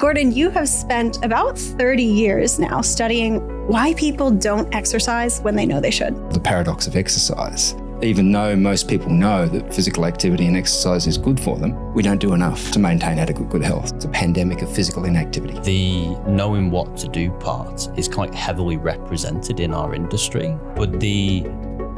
Gordon, you have spent about 30 years now studying why people don't exercise when they know they should. The paradox of exercise. Even though most people know that physical activity and exercise is good for them, we don't do enough to maintain adequate good health. It's a pandemic of physical inactivity. The knowing what to do part is quite heavily represented in our industry, but the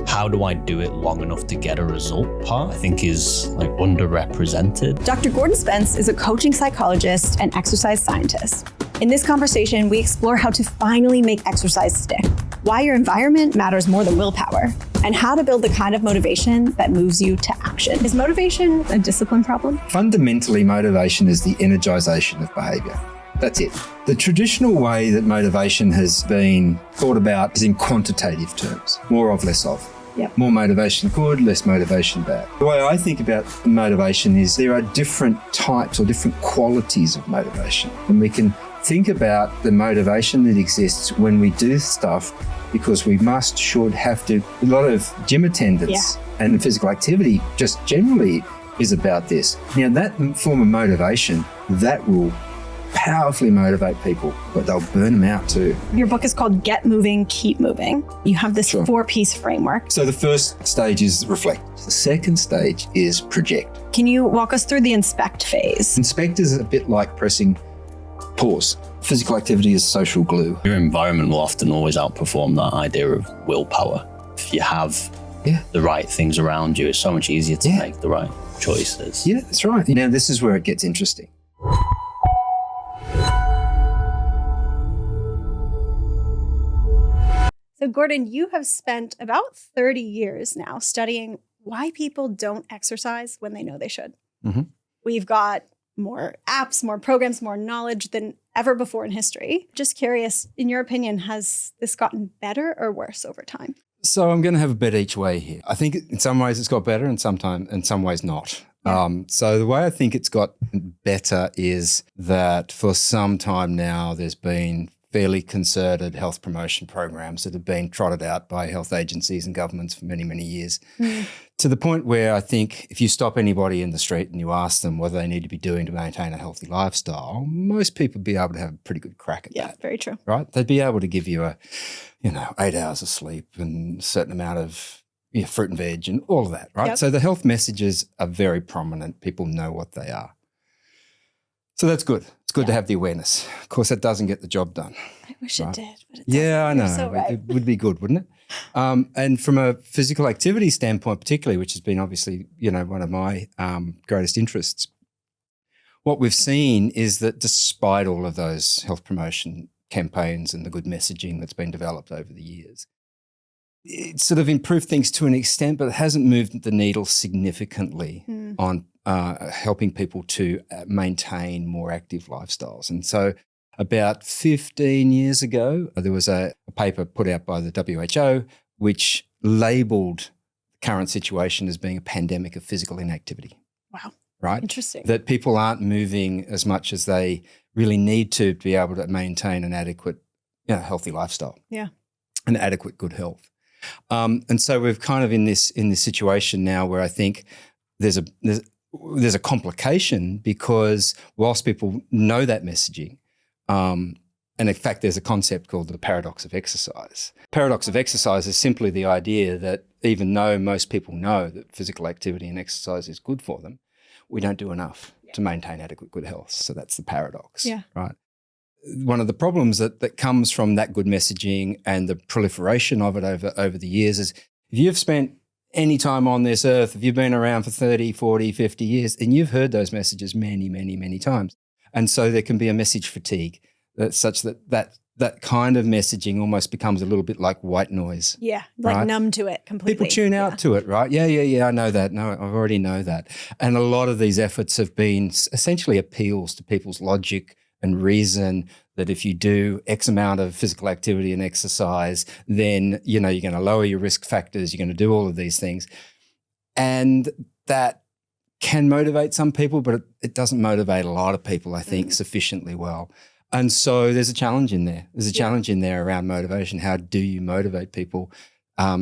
how do I do it long enough to get a result part, I think is underrepresented. Dr. Gordon Spence is a coaching psychologist and exercise scientist. In this conversation, we explore how to finally make exercise stick, why your environment matters more than willpower, and how to build the kind of motivation that moves you to action. Is motivation a discipline problem? Fundamentally, motivation is the energization of behaviour. That's it. The traditional way that motivation has been thought about is in quantitative terms, more of, less of. Yep. More motivation good, less motivation bad. The way I think about motivation is there are different types or different qualities of motivation. And we can think about the motivation that exists when we do stuff because we must, should, have to. A lot of gym attendance and physical activity just generally is about this. Now, that form of motivation, that will powerfully motivate people, but they'll burn them out too. Your book is called Get Moving, Keep Moving. You have this 4-piece framework. So the first stage is reflect. The second stage is project. Can you walk us through the inspect phase? Inspect is a bit like pressing pause. Physical activity is social glue. Your environment will often always outperform that idea of willpower. If you have the right things around you, it's so much easier to make the right choices. Yeah, that's right. Now, this is where it gets interesting. So Gordon, you have spent about 30 years now studying why people don't exercise when they know they should. Mm-hmm. We've got more apps, more programs, more knowledge than ever before in history. Just curious, in your opinion, has this gotten better or worse over time? So I'm going to have a bet each way here. I think in some ways it's got better and in some ways not. So the way I think it's got better is that for some time now there's been fairly concerted health promotion programs that have been trotted out by health agencies and governments for many, many years, to the point where I think if you stop anybody in the street and you ask them what they need to be doing to maintain a healthy lifestyle, most people would be able to have a pretty good crack at that. Yeah, very true. Right? They'd be able to give you 8 hours of sleep and a certain amount of fruit and veg and all of that, right? Yep. So the health messages are very prominent. People know what they are. So that's good. It's good to have the awareness. Of course, that doesn't get the job done. I wish it did. But I know. You're so right. It would be good, wouldn't it? And from a physical activity standpoint particularly, which has been obviously, one of my greatest interests, what we've seen is that despite all of those health promotion campaigns and the good messaging that's been developed over the years, it's sort of improved things to an extent, but it hasn't moved the needle significantly on helping people to maintain more active lifestyles. And so about 15 years ago, there was a paper put out by the WHO which labelled the current situation as being a pandemic of physical inactivity. Wow. Right? Interesting. That people aren't moving as much as they really need to be able to maintain an adequate, healthy lifestyle. Yeah. And adequate good health. And so we're kind of in this situation now where I think there's a complication because whilst people know that messaging, and in fact there's a concept called the paradox of exercise. Paradox of exercise is simply the idea that even though most people know that physical activity and exercise is good for them, we don't do enough to maintain adequate good health. So that's the paradox, right? One of the problems that comes from that good messaging and the proliferation of it over the years is if you've spent any time on this earth, if you've been around for 30, 40, 50 years, and you've heard those messages many, many, many times. And so there can be a message fatigue that's such that kind of messaging almost becomes a little bit like white noise. Yeah, like numb to it completely. People tune out to it, right? Yeah, I know that. No, I already know that. And a lot of these efforts have been essentially appeals to people's logic and reason that if you do X amount of physical activity and exercise, then, you're going to lower your risk factors, you're going to do all of these things. And that can motivate some people, but it doesn't motivate a lot of people, I think, sufficiently well. And so there's a challenge in there. There's a challenge in there around motivation. How do you motivate people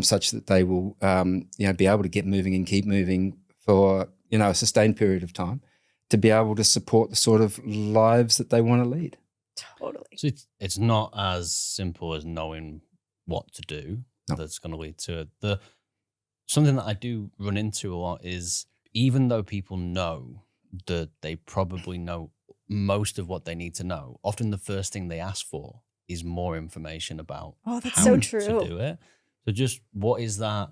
such that they will, be able to get moving and keep moving for, a sustained period of time to be able to support the sort of lives that they want to lead. Totally. So it's not as simple as knowing what to do No. that's going to lead to it. Something that I do run into a lot is, even though people know that they probably know most of what they need to know, often the first thing they ask for is more information about That's how so to true. do it. So just what is that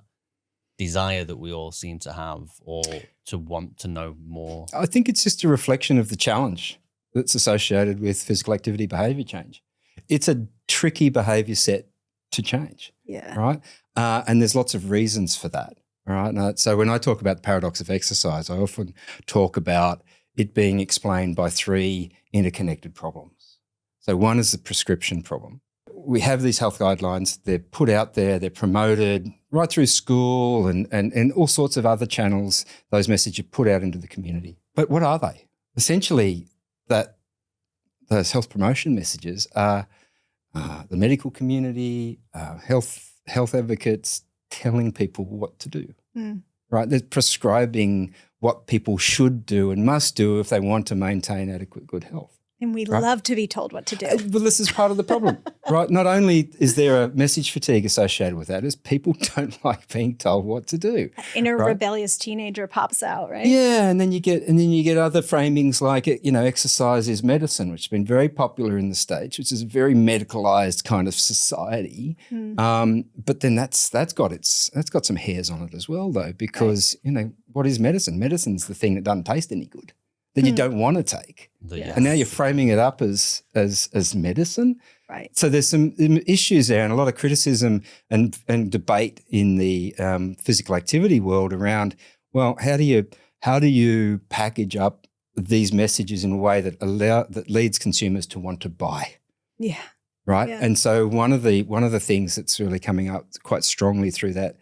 desire that we all seem to have, or to want to know more? I think it's just a reflection of the challenge that's associated with physical activity behaviour change. It's a tricky behaviour set to change, Yeah. right? And there's lots of reasons for that, right? And so when I talk about the paradox of exercise, I often talk about it being explained by 3 interconnected problems. So one is the prescription problem. We have these health guidelines, they're put out there, they're promoted right through school and all sorts of other channels. Those messages are put out into the community. But what are they? Essentially, those health promotion messages are the medical community, health advocates telling people what to do, right? They're prescribing what people should do and must do if they want to maintain adequate good health. And we Right. love to be told what to do. Well, this is part of the problem, right? Not only is there a message fatigue associated with that, is people don't like being told what to do. Inner right? rebellious teenager pops out, right? Yeah, and then you get other framings like, exercise is medicine, which has been very popular in the States, which is a very medicalized kind of society. But then that's got some hairs on it as well, though, because what is medicine? Medicine's the thing that doesn't taste any good, that you don't want to take. And now you're framing it up as medicine. Right. So there's some issues there and a lot of criticism and debate in the physical activity world around, well, how do you package up these messages in a way that leads consumers to want to buy? Yeah. Right. Yeah. And so one of the things that's really coming up quite strongly through that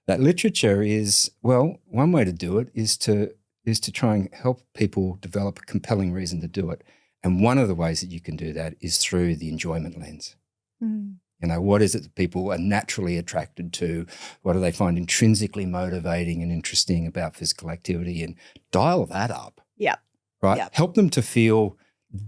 literature is, well, one way to do it is to try and help people develop a compelling reason to do it. And one of the ways that you can do that is through the enjoyment lens. What is it that people are naturally attracted to? What do they find intrinsically motivating and interesting about physical activity? And dial that up. Yeah. Right? Yep. Help them to feel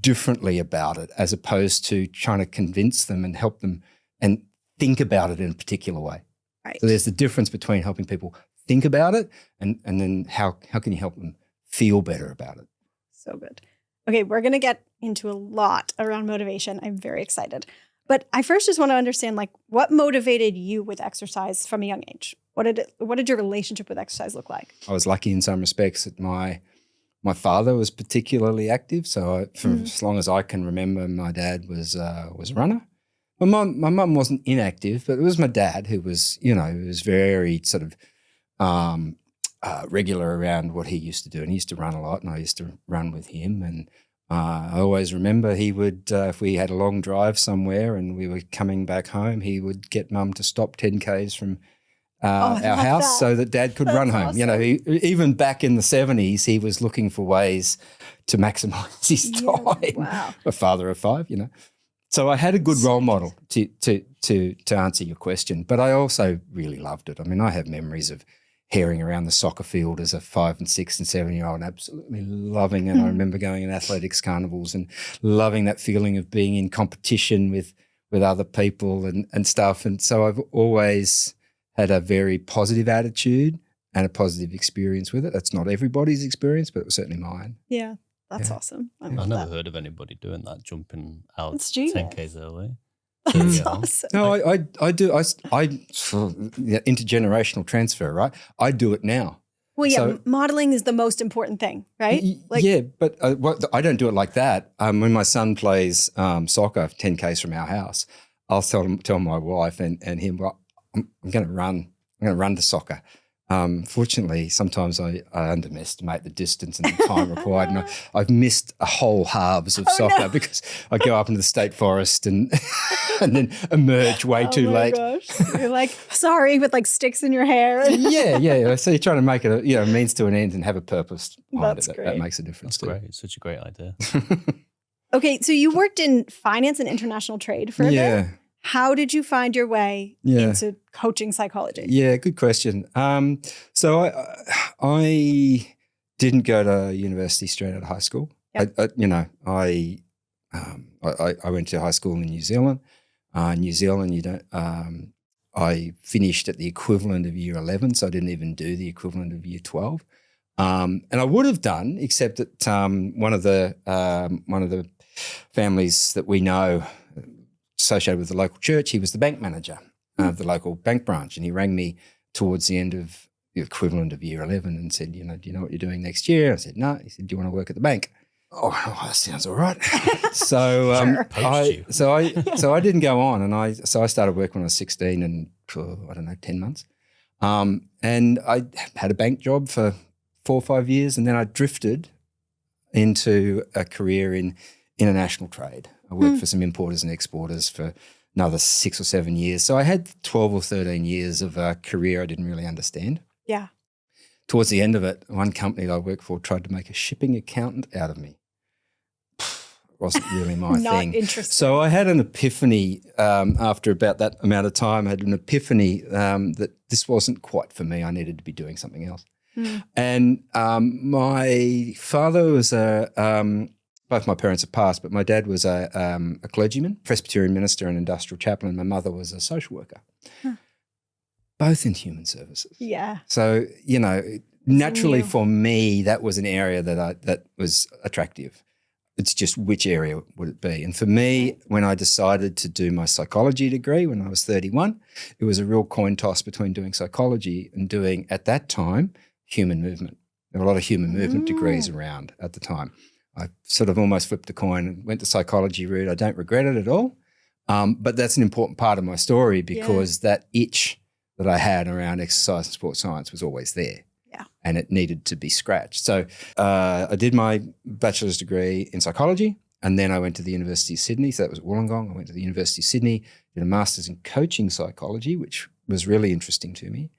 differently about it as opposed to trying to convince them and help them and think about it in a particular way. Right. So there's the difference between helping people think about it and then how can you help them feel better about it? So good. Okay, we're going to get into a lot around motivation. I'm very excited. But I first just want to understand, what motivated you with exercise from a young age? What did your relationship with exercise look like? I was lucky in some respects that my father was particularly active. So for as long as I can remember, my dad was a runner. My mum wasn't inactive, but it was my dad who was, he was very sort of regular around what he used to do. And he used to run a lot and I used to run with him. And I always remember he would, if we had a long drive somewhere and we were coming back home, he would get mum to stop 10 Ks from our house so that dad could run home. Awesome. Even back in the 70s, he was looking for ways to maximise his time. Wow. A father of 5, So I had a good role model to answer your question, but I also really loved it. I mean, I have memories of herring around the soccer field as a 5 and 6 and 7-year-old, absolutely loving it. I remember going in athletics carnivals and loving that feeling of being in competition with other people and stuff. And so I've always had a very positive attitude and a positive experience with it. That's not everybody's experience, but it was certainly mine. Yeah, that's awesome. I've never heard of anybody doing that, jumping out It's genius. 10Ks early. That's awesome. No, I do. I intergenerational transfer, right? I do it now. Well, yeah, So- modeling is the most important thing, right? Yeah, but I don't do it like that. When my son plays soccer 10 Ks from our house, I'll tell my wife and him, well, I'm going to run to soccer. Fortunately, sometimes I underestimate the distance and the time required, and I've missed a whole halves of soccer because I go up into the state forest and then emerge way too late. Gosh. You're sorry, with sticks in your hair. Yeah. So you're trying to make it a means to an end and have a purpose behind That's it. great. That makes a difference. That's great. It's such a great idea. Okay, so you worked in finance and international trade for a bit. How did you find your way into coaching psychology? Yeah, good question. So I Didn't go to university straight out of high school. Yep. I went to high school in New Zealand. New Zealand, you don't. I finished at the equivalent of year 11, so I didn't even do the equivalent of year 12. And I would have done, except that one of the families that we know associated with the local church, he was the bank manager of the local bank branch, and he rang me towards the end of the equivalent of year 11 and said, do you know what you're doing next year? I said, no. He said, do you want to work at the bank? Oh, that sounds all right. So I didn't go on, and I started work when I was 16 and for 10 months. And I had a bank job for 4 or 5 years, and then I drifted into a career in international trade. I worked for some importers and exporters for another 6 or 7 years. So I had 12 or 13 years of a career I didn't really understand. Yeah. Towards the end of it, one company that I worked for tried to make a shipping accountant out of me. It wasn't really my Not thing. interesting. So I had an epiphany after about that amount of time. I had an epiphany that this wasn't quite for me. I needed to be doing something else. And my father was both my parents have passed, but my dad was a clergyman, Presbyterian minister and industrial chaplain. My mother was a social worker. Both in human services. Yeah. So, naturally for me, that was an area that was attractive. It's just which area would it be? And for me, when I decided to do my psychology degree when I was 31, it was a real coin toss between doing psychology and doing, at that time, human movement. There were a lot of human movement degrees around at the time. I sort of almost flipped the coin and went the psychology route. I don't regret it at all. But that's an important part of my story because that itch that I had around exercise and sports science was always there. Yeah. And it needed to be scratched. So I did my bachelor's degree in psychology, and then I went to the University of Sydney. So that was at Wollongong. I went to the University of Sydney, did a master's in coaching psychology, which was really interesting to me.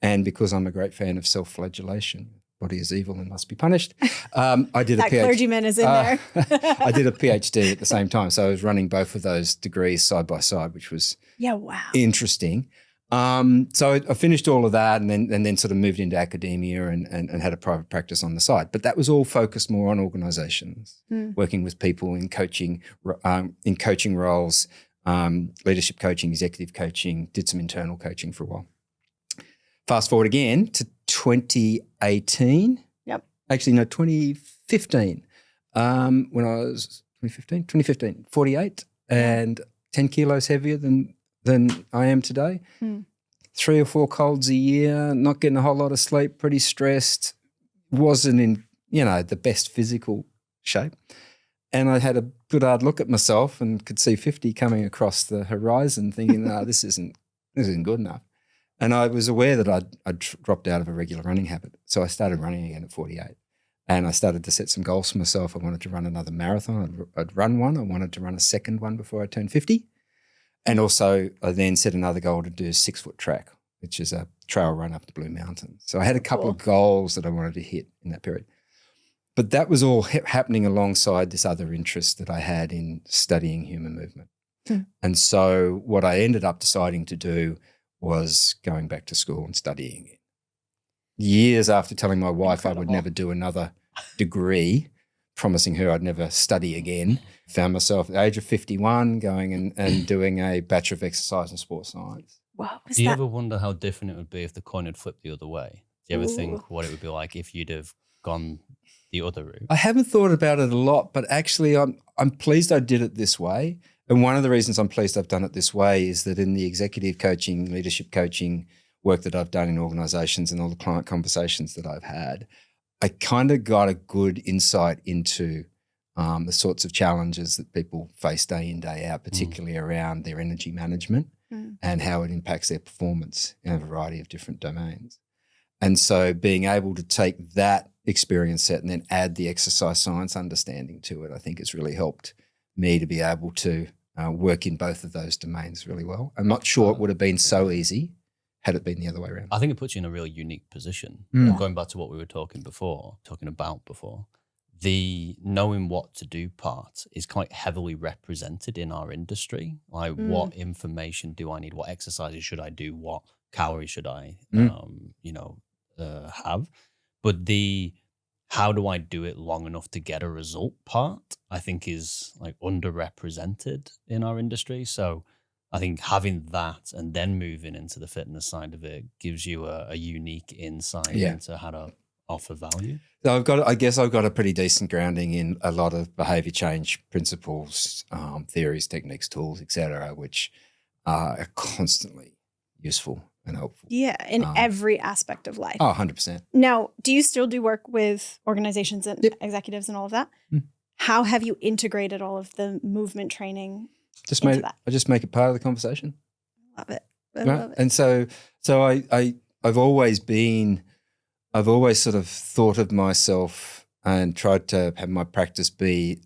And because I'm a great fan of self-flagellation, body is evil and must be punished, I did that clergyman is in there. I did a PhD at the same time. So I was running both of those degrees side by side, which was interesting. So I finished all of that and then sort of moved into academia and had a private practice on the side. But that was all focused more on organizations, working with people in coaching roles, leadership coaching, executive coaching, did some internal coaching for a while. Fast forward again to 2018. Yep. Actually, no, 2015. When I was 2015, 48 and 10 kilos heavier than I am today. 3 or 4 colds a year, not getting a whole lot of sleep, pretty stressed, wasn't in, the best physical shape. And I had a good hard look at myself and could see 50 coming across the horizon thinking, no, this isn't good enough. And I was aware that I'd dropped out of a regular running habit. So I started running again at 48. And I started to set some goals for myself. I wanted to run another marathon. I'd run one. I wanted to run a second one before I turned 50. And also I then set another goal to do a 6-foot track, which is a trail run up the Blue Mountains. So I had a couple of goals that I wanted to hit in that period. But that was all happening alongside this other interest that I had in studying human movement. And so what I ended up deciding to do was going back to school and studying it. Years after telling my wife I would never do another degree, promising her I'd never study again, found myself at the age of 51 going and doing a Bachelor of Exercise and Sports Science. Wow. Do you ever wonder how different it would be if the coin had flipped the other way? Do you ever think what it would be like if you'd have gone the other route? I haven't thought about it a lot, but actually I'm pleased I did it this way. And one of the reasons I'm pleased I've done it this way is that in the executive coaching, leadership coaching work that I've done in organizations and all the client conversations that I've had, I kind of got a good insight into the sorts of challenges that people face day in, day out, particularly around their energy management and how it impacts their performance in a variety of different domains. And so being able to take that experience set and then add the exercise science understanding to it, I think has really helped me to be able to work in both of those domains really well. I'm not sure it would have been so easy had it been the other way around. I think it puts you in a really unique position. Going back to what we were talking about before, the knowing what to do part is quite heavily represented in our industry. Like what information do I need? What exercises should I do? What calories should I, have? But the how do I do it long enough to get a result part, I think is like underrepresented in our industry. So I think having that and then moving into the fitness side of it gives you a unique insight into how to offer value. So I guess I've got a pretty decent grounding in a lot of behaviour change principles, theories, techniques, tools, etc., which are constantly useful and helpful. Yeah, in every aspect of life. Oh, 100%. Now, do you still do work with organizations and executives and all of that? How have you integrated all of the movement training into that? I just make it part of the conversation. Love it. I Right? love it. And so I've always sort of thought of myself and tried to have my practice be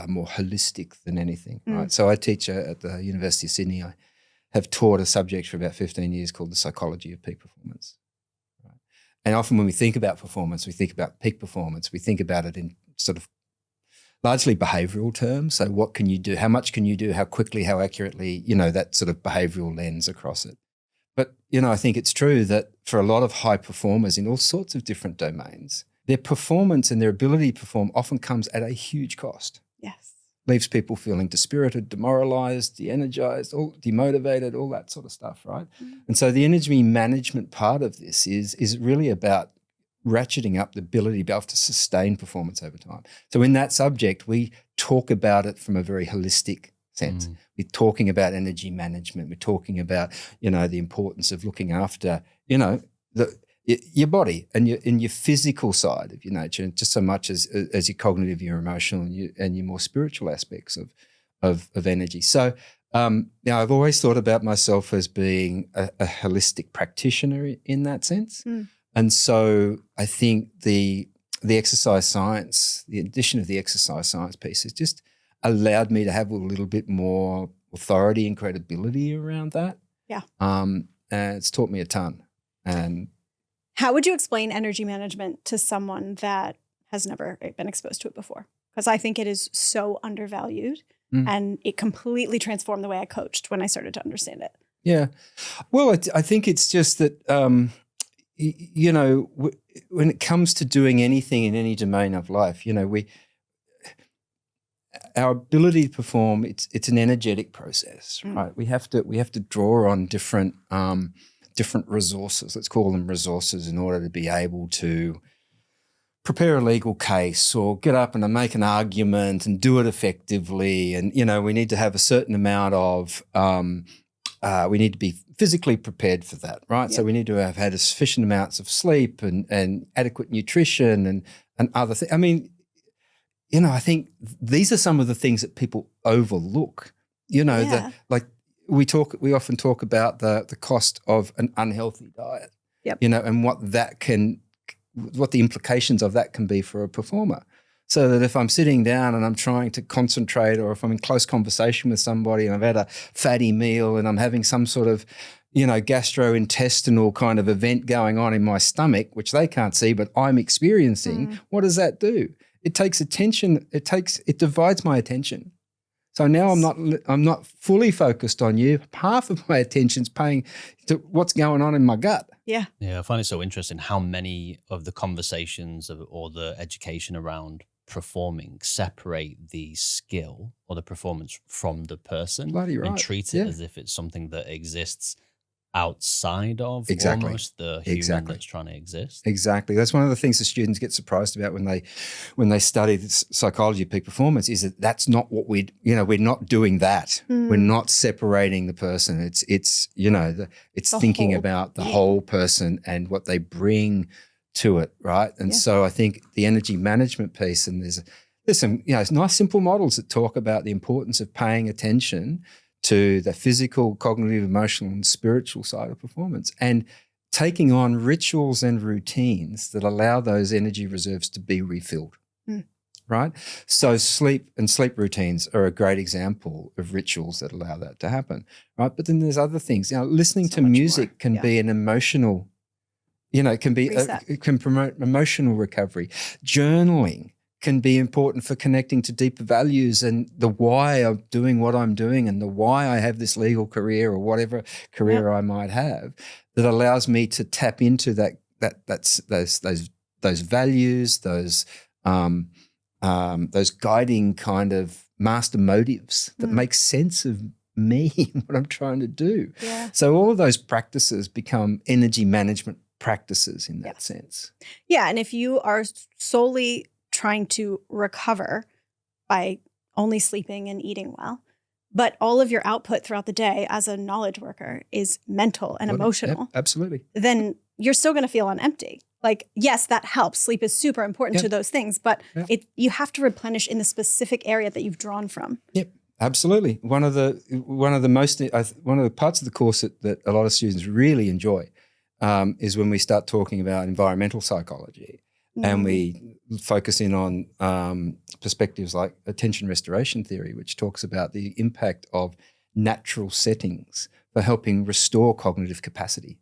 more holistic than anything, right? So I teach at the University of Sydney. I have taught a subject for about 15 years called the Psychology of Peak Performance. Right? And often when we think about performance, we think about peak performance, we think about it in sort of largely behavioural terms. So what can you do? How much can you do? How quickly? How accurately? That sort of behavioural lens across it. But, I think it's true that for a lot of high performers in all sorts of different domains, their performance and their ability to perform often comes at a huge cost. Yes. Leaves people feeling dispirited, demoralised, de-energised, demotivated, all that sort of stuff, right? And so the energy management part of this is really about ratcheting up the ability to be able to sustain performance over time. So in that subject, we talk about it from a very holistic sense. We're talking about energy management. We're talking about, the importance of looking after, your body and your physical side of your nature, just so much as your cognitive, your emotional, and your more spiritual aspects of energy. So, I've always thought about myself as being a holistic practitioner in that sense. And so I think the exercise science, the addition of the exercise science piece has just allowed me to have a little bit more authority and credibility around that. Yeah. And it's taught me a ton. And how would you explain energy management to someone that has never been exposed to it before? Because I think it is so undervalued and it completely transformed the way I coached when I started to understand it. Yeah. Well, I think it's just that, when it comes to doing anything in any domain of life, our ability to perform, it's an energetic process, right? We have to draw on different resources, let's call them resources, in order to be able to prepare a legal case or get up and make an argument and do it effectively. And, we need to have a certain amount of, we need to be physically prepared for that, right? Yep. So we need to have had sufficient amounts of sleep and adequate nutrition and other things. I mean, I think these are some of the things that people overlook, we often talk about the cost of an unhealthy diet, and what the implications of that can be for a performer. So that if I'm sitting down and I'm trying to concentrate, or if I'm in close conversation with somebody and I've had a fatty meal and I'm having some sort of, gastrointestinal kind of event going on in my stomach, which they can't see, but I'm experiencing, what does that do? It takes attention. It divides my attention. So now I'm not fully focused on you. Half of my attention's paying to what's going on in my gut. Yeah. Yeah, I find it so interesting how many of the conversations or the education around performing separate the skill or the performance from the person. Bloody right. And treat it as if it's something that exists outside of almost the human that's trying to exist. Exactly. That's one of the things the students get surprised about when they study the psychology of peak performance, is that that's not what we're not doing that. We're not separating the person. It's thinking about the whole person and what they bring to it, right? And so I think the energy management piece, and there's some nice simple models that talk about the importance of paying attention to the physical, cognitive, emotional, and spiritual side of performance, and taking on rituals and routines that allow those energy reserves to be refilled, right? So sleep routines are a great example of rituals that allow that to happen, right? But then there's other things. Listening to music can be an emotional, it can promote emotional recovery. Journaling can be important for connecting to deeper values and the why I'm doing what I'm doing and the why I have this legal career or whatever career I might have, that allows me to tap into those values, those guiding kind of master motives that make sense of me and what I'm trying to do. Yeah. So all of those practices become energy management practices in that sense. Yeah. And if you are solely trying to recover by only sleeping and eating well, but all of your output throughout the day as a knowledge worker is mental and emotional, Yep, absolutely. then you're still going to feel on empty. Like, yes, that helps. Sleep is super important to those things, but you have to replenish in the specific area that you've drawn from. Yep. Absolutely. One of the parts of the course that a lot of students really enjoy is when we start talking about environmental psychology and we focus in on perspectives like attention restoration theory, which talks about the impact of natural settings for helping restore cognitive capacity.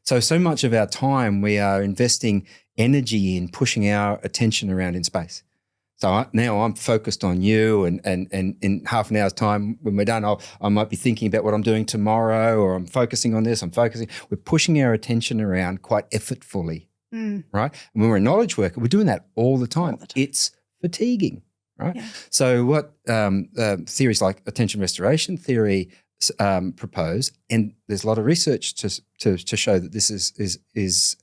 So much of our time we are investing energy in pushing our attention around in space. So now I'm focused on you, and in half an hour's time when we're done, I might be thinking about what I'm doing tomorrow, or I'm focusing on this, We're pushing our attention around quite effortfully, right? And when we're a knowledge worker, we're doing that all the time. It's fatiguing, right? Yeah. So what theories like attention restoration theory propose, and there's a lot of research to show that this is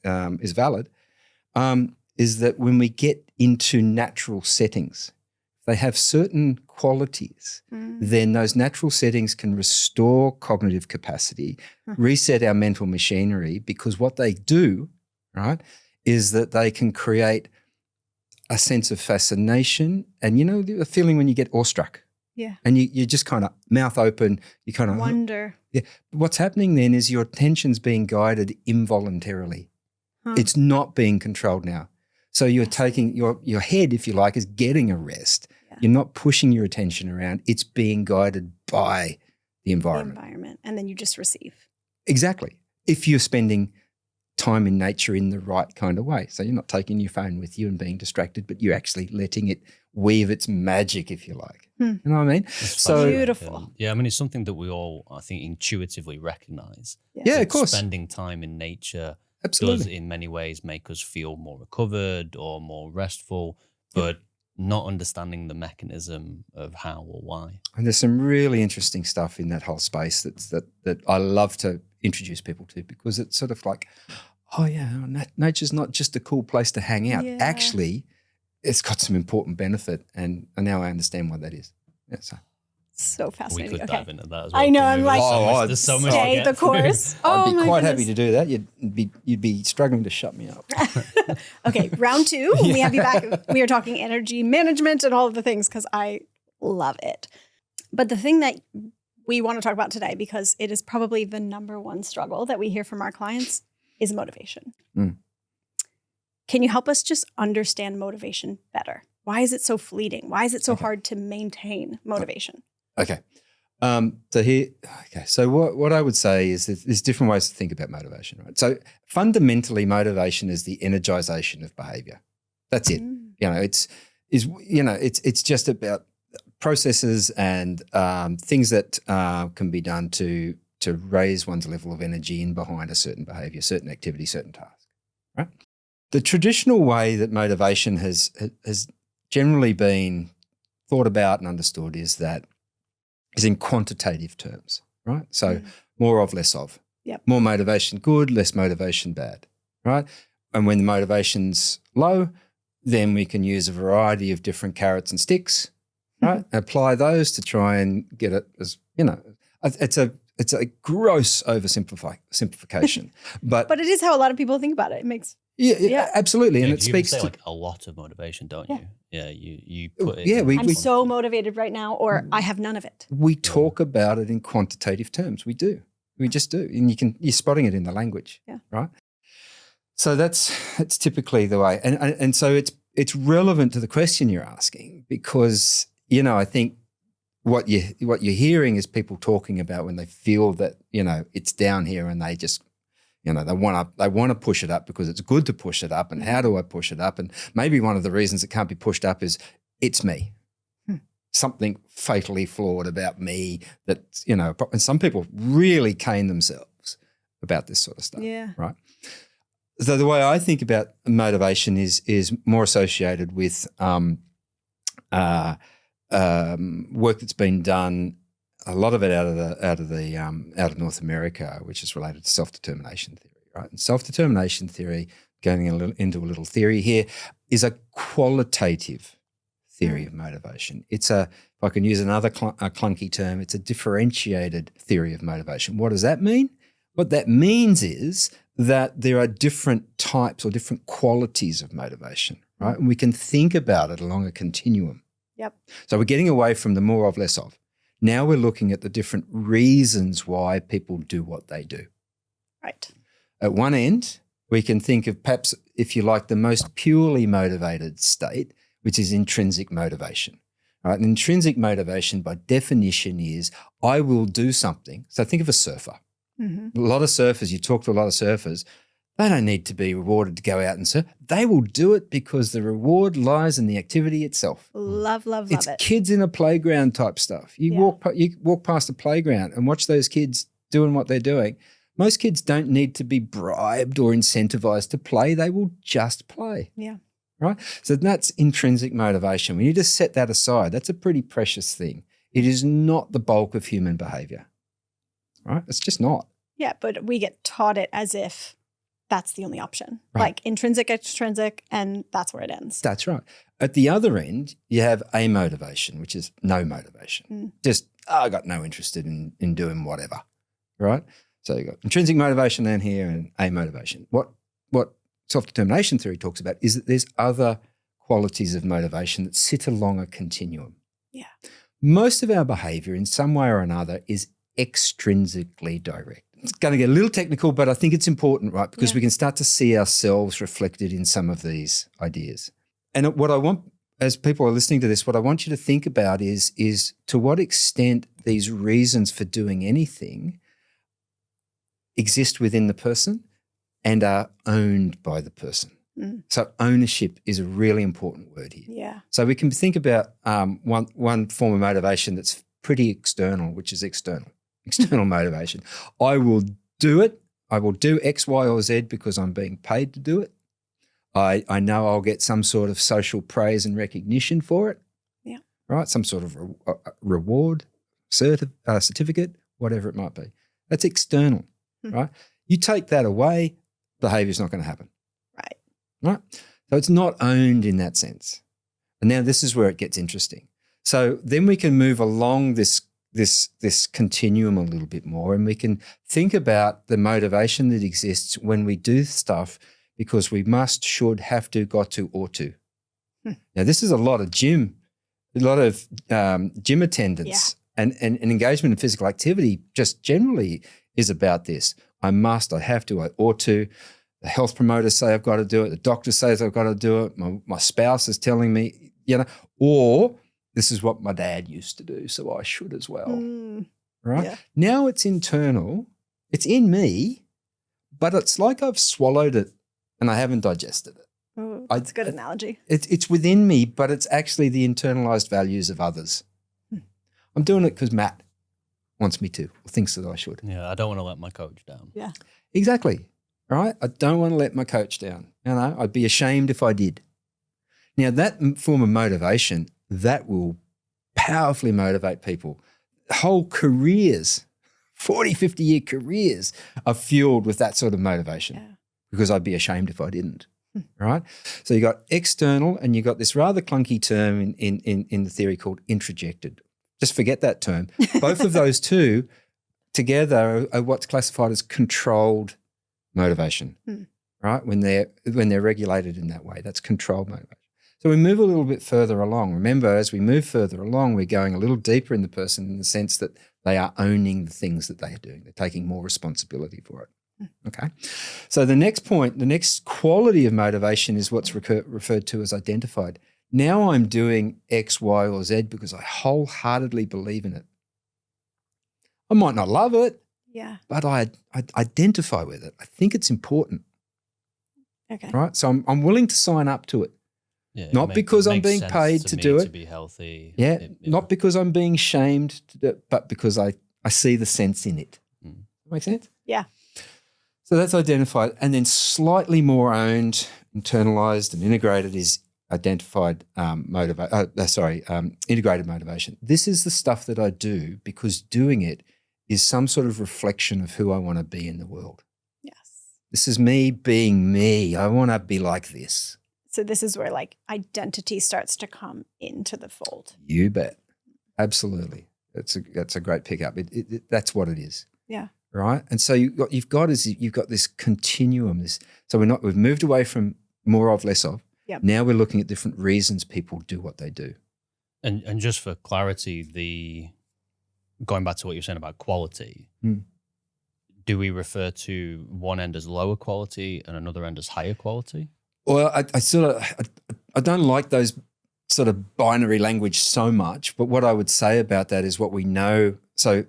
valid, is that when we get into natural settings, they have certain qualities, then those natural settings can restore cognitive capacity, reset our mental machinery, because what they do, right, is that they can create a sense of fascination and, the feeling when you get awestruck. Yeah. And you just kind of mouth open, you kind of wonder. Yeah. What's happening then is your attention's being guided involuntarily. It's not being controlled now. So you're taking your head, if you like, is getting a rest. Yeah. You're not pushing your attention around. It's being guided by the environment. And then you just receive. Exactly. If you're spending time in nature in the right kind of way. So you're not taking your phone with you and being distracted, but you're actually letting it weave its magic, if you like. You know what I mean? So beautiful. Yeah, I mean, it's something that we all, I think, intuitively recognize. Yeah, of course. Spending time in nature Absolutely. does in many ways make us feel more recovered or more restful, but not understanding the mechanism of how or why. And there's some really interesting stuff in that whole space that I love to introduce people to, because it's sort of like, oh yeah, nature's not just a cool place to hang out. Yeah. Actually, it's got some important benefit, and now I understand what that is. Yeah, so fascinating. We could dive into that as well. I know. I'm like, there's so much stay the course. I'd be quite happy to do that. You'd be struggling to shut me up. Okay, round two. When we have you back, we are talking energy management and all of the things, because I love it. But the thing that we want to talk about today, because it is probably the number one struggle that we hear from our clients, is motivation. Can you help us just understand motivation better? Why is it so fleeting? Why is it so hard to maintain motivation? Okay. So what I would say is that there's different ways to think about motivation, right? So fundamentally, motivation is the energization of behavior. That's it. It's just about processes and things that can be done to raise one's level of energy in behind a certain behavior, certain activity, certain task, right? The traditional way that motivation has generally been thought about and understood is in quantitative terms, right? So more of, less of. Yep. More motivation good, less motivation bad, right? And when the motivation's low, then we can use a variety of different carrots and sticks, right? Apply those to try and get it as, it's a gross oversimplification. But it is how a lot of people think about it. It makes absolutely. And it you speaks say to like a lot of motivation, don't you? Yeah, you put it. Yeah, I'm so motivated right now, or I have none of it. We talk about it in quantitative terms. We do. We just do. And you're spotting it in the language, right? So that's typically the way. And so it's relevant to the question you're asking, because, I think what you're hearing is people talking about when they feel that, it's down here and they just, they want to push it up because it's good to push it up. And how do I push it up? And maybe one of the reasons it can't be pushed up is it's me. Something fatally flawed about me that, and some people really cane themselves about this sort of stuff. Yeah. Right. So the way I think about motivation is more associated with work that's been done, a lot of it out of North America, which is related to self-determination theory, right? And self-determination theory, going into a little theory here, is a qualitative theory of motivation. It's if I can use another clunky term, it's a differentiated theory of motivation. What does that mean? What that means is that there are different types or different qualities of motivation, right? And we can think about it along a continuum. Yep. So we're getting away from the more of, less of. Now we're looking at the different reasons why people do what they do. Right. At one end, we can think of perhaps, if you like, the most purely motivated state, which is intrinsic motivation. Right? And intrinsic motivation, by definition, is I will do something. So think of a surfer. Mm-hmm. A lot of surfers, you talk to a lot of surfers, they don't need to be rewarded to go out and surf. They will do it because the reward lies in the activity itself. Love it. It's kids in a playground type stuff. You walk past a playground and watch those kids doing what they're doing. Most kids don't need to be bribed or incentivized to play. They will just play. Yeah. Right? So that's intrinsic motivation. We need to set that aside. That's a pretty precious thing. It is not the bulk of human behavior. Right? It's just not. Yeah, but we get taught it as if that's the only option. Right. Like intrinsic, extrinsic, and that's where it ends. That's right. At the other end, you have amotivation, which is no motivation. Just, I got no interest in doing whatever. Right? So you've got intrinsic motivation down here and amotivation. What self-determination theory talks about is that there's other qualities of motivation that sit along a continuum. Yeah. Most of our behavior in some way or another is extrinsically direct. It's going to get a little technical, but I think it's important, right? Because we can start to see ourselves reflected in some of these ideas. And what I want, as people are listening to this, what I want you to think about is to what extent these reasons for doing anything exist within the person and are owned by the person. So ownership is a really important word here. Yeah. So we can think about one form of motivation that's pretty external, which is external motivation. I will do it. I will do X, Y, or Z because I'm being paid to do it. I know I'll get some sort of social praise and recognition for it. Yeah. Right? Some sort of reward, certificate, whatever it might be. That's external, right? You take that away, behaviour's not going to happen. Right? So it's not owned in that sense. And now this is where it gets interesting. So then we can move along this continuum a little bit more, and we can think about the motivation that exists when we do stuff because we must, should, have to, got to, ought to. Now this is a lot of gym attendance and engagement in physical activity just generally is about this. I must, I have to, I ought to. The health promoters say I've got to do it. The doctor says I've got to do it. My spouse is telling me, or this is what my dad used to do, so I should as well, right? Yeah. Now it's internal. It's in me, but it's like I've swallowed it and I haven't digested it. Oh, that's a good analogy. It's within me, but it's actually the internalized values of others. I'm doing it because Matt wants me to or thinks that I should. Yeah, I don't want to let my coach down. Yeah. Exactly, right? I don't want to let my coach down. I'd be ashamed if I did. Now, that form of motivation, that will powerfully motivate people. Whole careers, 40, 50-year careers are fueled with that sort of motivation because I'd be ashamed if I didn't, right? So you got external and you got this rather clunky term in the theory called introjected. Just forget that term. Both of those two together are what's classified as controlled motivation, right? When they're regulated in that way, that's controlled motivation. So we move a little bit further along. Remember, as we move further along, we're going a little deeper in the person in the sense that they are owning the things that they are doing. They're taking more responsibility for it. Okay. So the next point, the next quality of motivation is what's referred to as identified. Now I'm doing X, Y, or Z because I wholeheartedly believe in it. I might not love it, but I identify with it. I think it's important. Okay. Right? So I'm willing to sign up to it. Yeah, not because I'm being paid to do it. To be healthy. Yeah, not because I'm being shamed to do it, but because I see the sense in it. Make sense? Yeah. So that's identified. And then slightly more owned, internalized and integrated is identified integrated motivation. This is the stuff that I do because doing it is some sort of reflection of who I want to be in the world. Yes. This is me being me. I want to be like this. So this is where like identity starts to come into the fold. You bet. Absolutely. That's a great pickup. That's what it is. Yeah. Right. And so you've got this continuum. We've moved away from more of, less of. Yep. Now we're looking at different reasons people do what they do. And just for clarity, going back to what you're saying about quality, do we refer to one end as lower quality and another end as higher quality? Well, I don't like those sort of binary language so much, but what I would say about that is what we know. So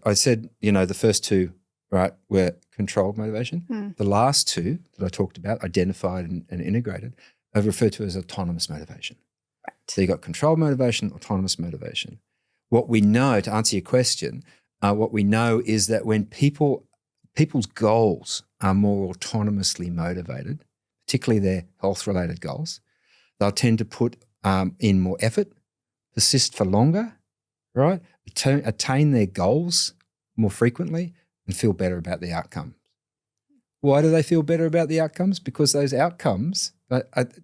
I said, the first two, right, were controlled motivation. The last two that I talked about, identified and integrated, are referred to as autonomous motivation. Right. So you got controlled motivation, autonomous motivation. What we know, to answer your question, what we know is that when people's goals are more autonomously motivated, particularly their health-related goals, they'll tend to put in more effort, persist for longer, right? Attain their goals more frequently and feel better about the outcomes. Why do they feel better about the outcomes? Because those outcomes,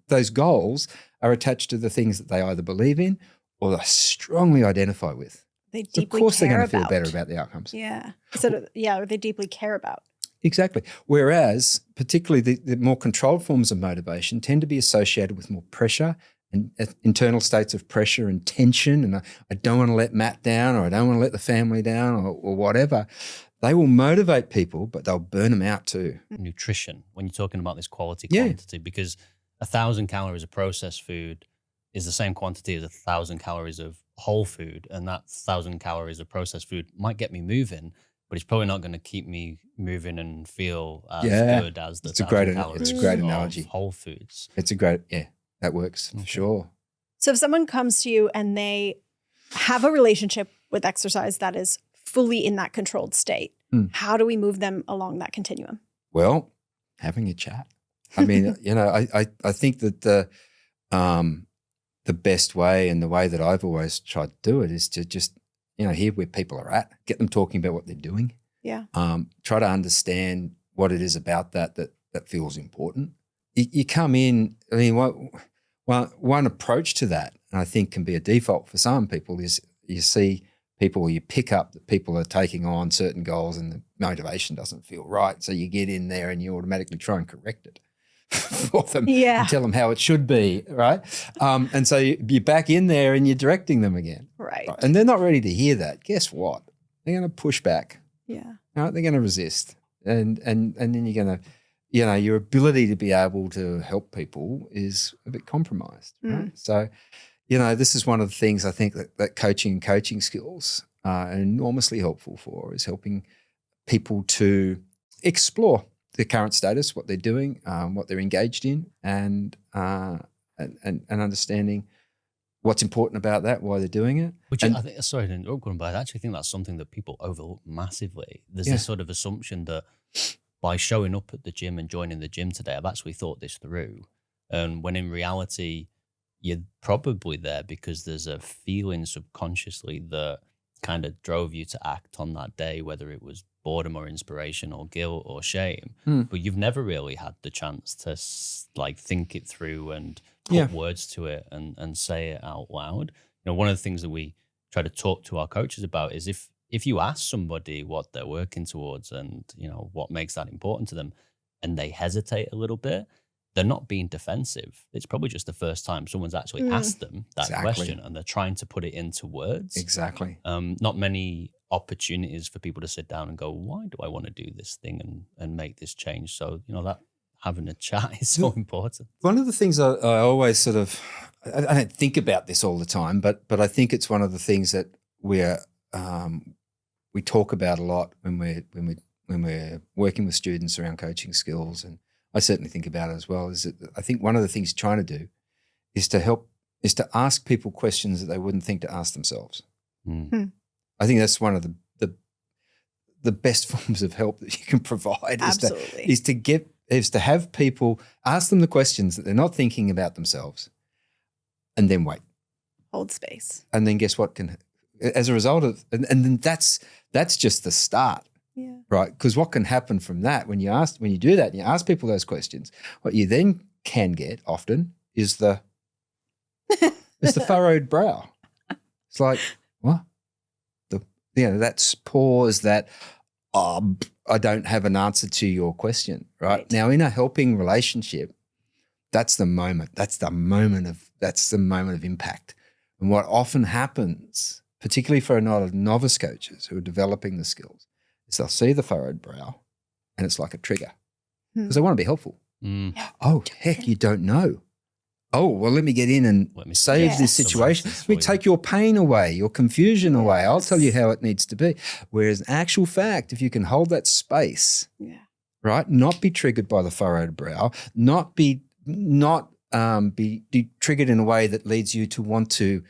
those goals are attached to the things that they either believe in or they strongly identify with. They deeply of course care they're going to feel about. better about the outcomes. Yeah. Or they deeply care about. Exactly. Whereas particularly the more controlled forms of motivation tend to be associated with more pressure and internal states of pressure and tension, and I don't want to let Matt down, or I don't want to let the family down, or whatever. They will motivate people, but they'll burn them out too. Nutrition, when you're talking about this quality quantity, because 1,000 calories of processed food is the same quantity as 1,000 calories of whole food, and that 1,000 calories of processed food might get me moving, but it's probably not going to keep me moving and feel as good as the 1,000 calories it's a great analogy. of whole foods. That works for sure. So if someone comes to you and they have a relationship with exercise that is fully in that controlled state, how do we move them along that continuum? Well, having a chat. I mean, I think that the best way and the way that I've always tried to do it is to just, hear where people are at, get them talking about what they're doing. Yeah. Try to understand what it is about that feels important. You come in, I mean, one approach to that, and I think can be a default for some people, is you see people, or you pick up that people are taking on certain goals and the motivation doesn't feel right. So you get in there and you automatically try and correct it for them and tell them how it should be, right? And so you're back in there and you're directing them again. Right. And they're not ready to hear that. Guess what? They're going to push back. Yeah. Right? They're going to resist. And then you're going to, your ability to be able to help people is a bit compromised, right? So, this is one of the things I think that coaching and coaching skills are enormously helpful for, is helping people to explore their current status, what they're doing, what they're engaged in, and understanding what's important about that, why they're doing it. Which I think, sorry to interrupt, but I actually think that's something that people overlook massively. There's this sort of assumption that by showing up at the gym and joining the gym today, I've actually thought this through. And when in reality, you're probably there because there's a feeling subconsciously that kind of drove you to act on that day, whether it was boredom or inspiration or guilt or shame. But you've never really had the chance to think it through and put words to it and say it out loud. One of the things that we try to talk to our coaches about is if you ask somebody what they're working towards and, what makes that important to them, and they hesitate a little bit, they're not being defensive. It's probably just the first time someone's actually asked them that question, and they're trying to put it into words. Exactly. Not many opportunities for people to sit down and go, why do I want to do this thing and make this change? So, that having a chat is so important. One of the things I always sort of, I don't think about this all the time, but I think it's one of the things that we talk about a lot when we're working with students around coaching skills, and I certainly think about it as well, is that I think one of the things you're trying to do is to ask people questions that they wouldn't think to ask themselves. I think that's one of the the best forms of help that you can provide Absolutely. is to have people ask them the questions that they're not thinking about themselves, and then wait. Hold space. And then guess what can, as a result of, and then that's just the start. Yeah. Right, because what can happen from that when you do that and you ask people those questions, what you then can get often is the furrowed brow. It's like, what? That's pause, that I don't have an answer to your question. Right now, in a helping relationship, that's the moment. That's the moment of impact. And what often happens, particularly for a lot of novice coaches who are developing the skills, is they'll see the furrowed brow and it's like a trigger because they want to be helpful. Oh, heck, you don't know. Oh, well, let me get in and save this situation. Let me take your pain away, your confusion away. I'll tell you how it needs to be. Whereas in actual fact, if you can hold that space, right, not be triggered by the furrowed brow, not be triggered in a way that leads you to want to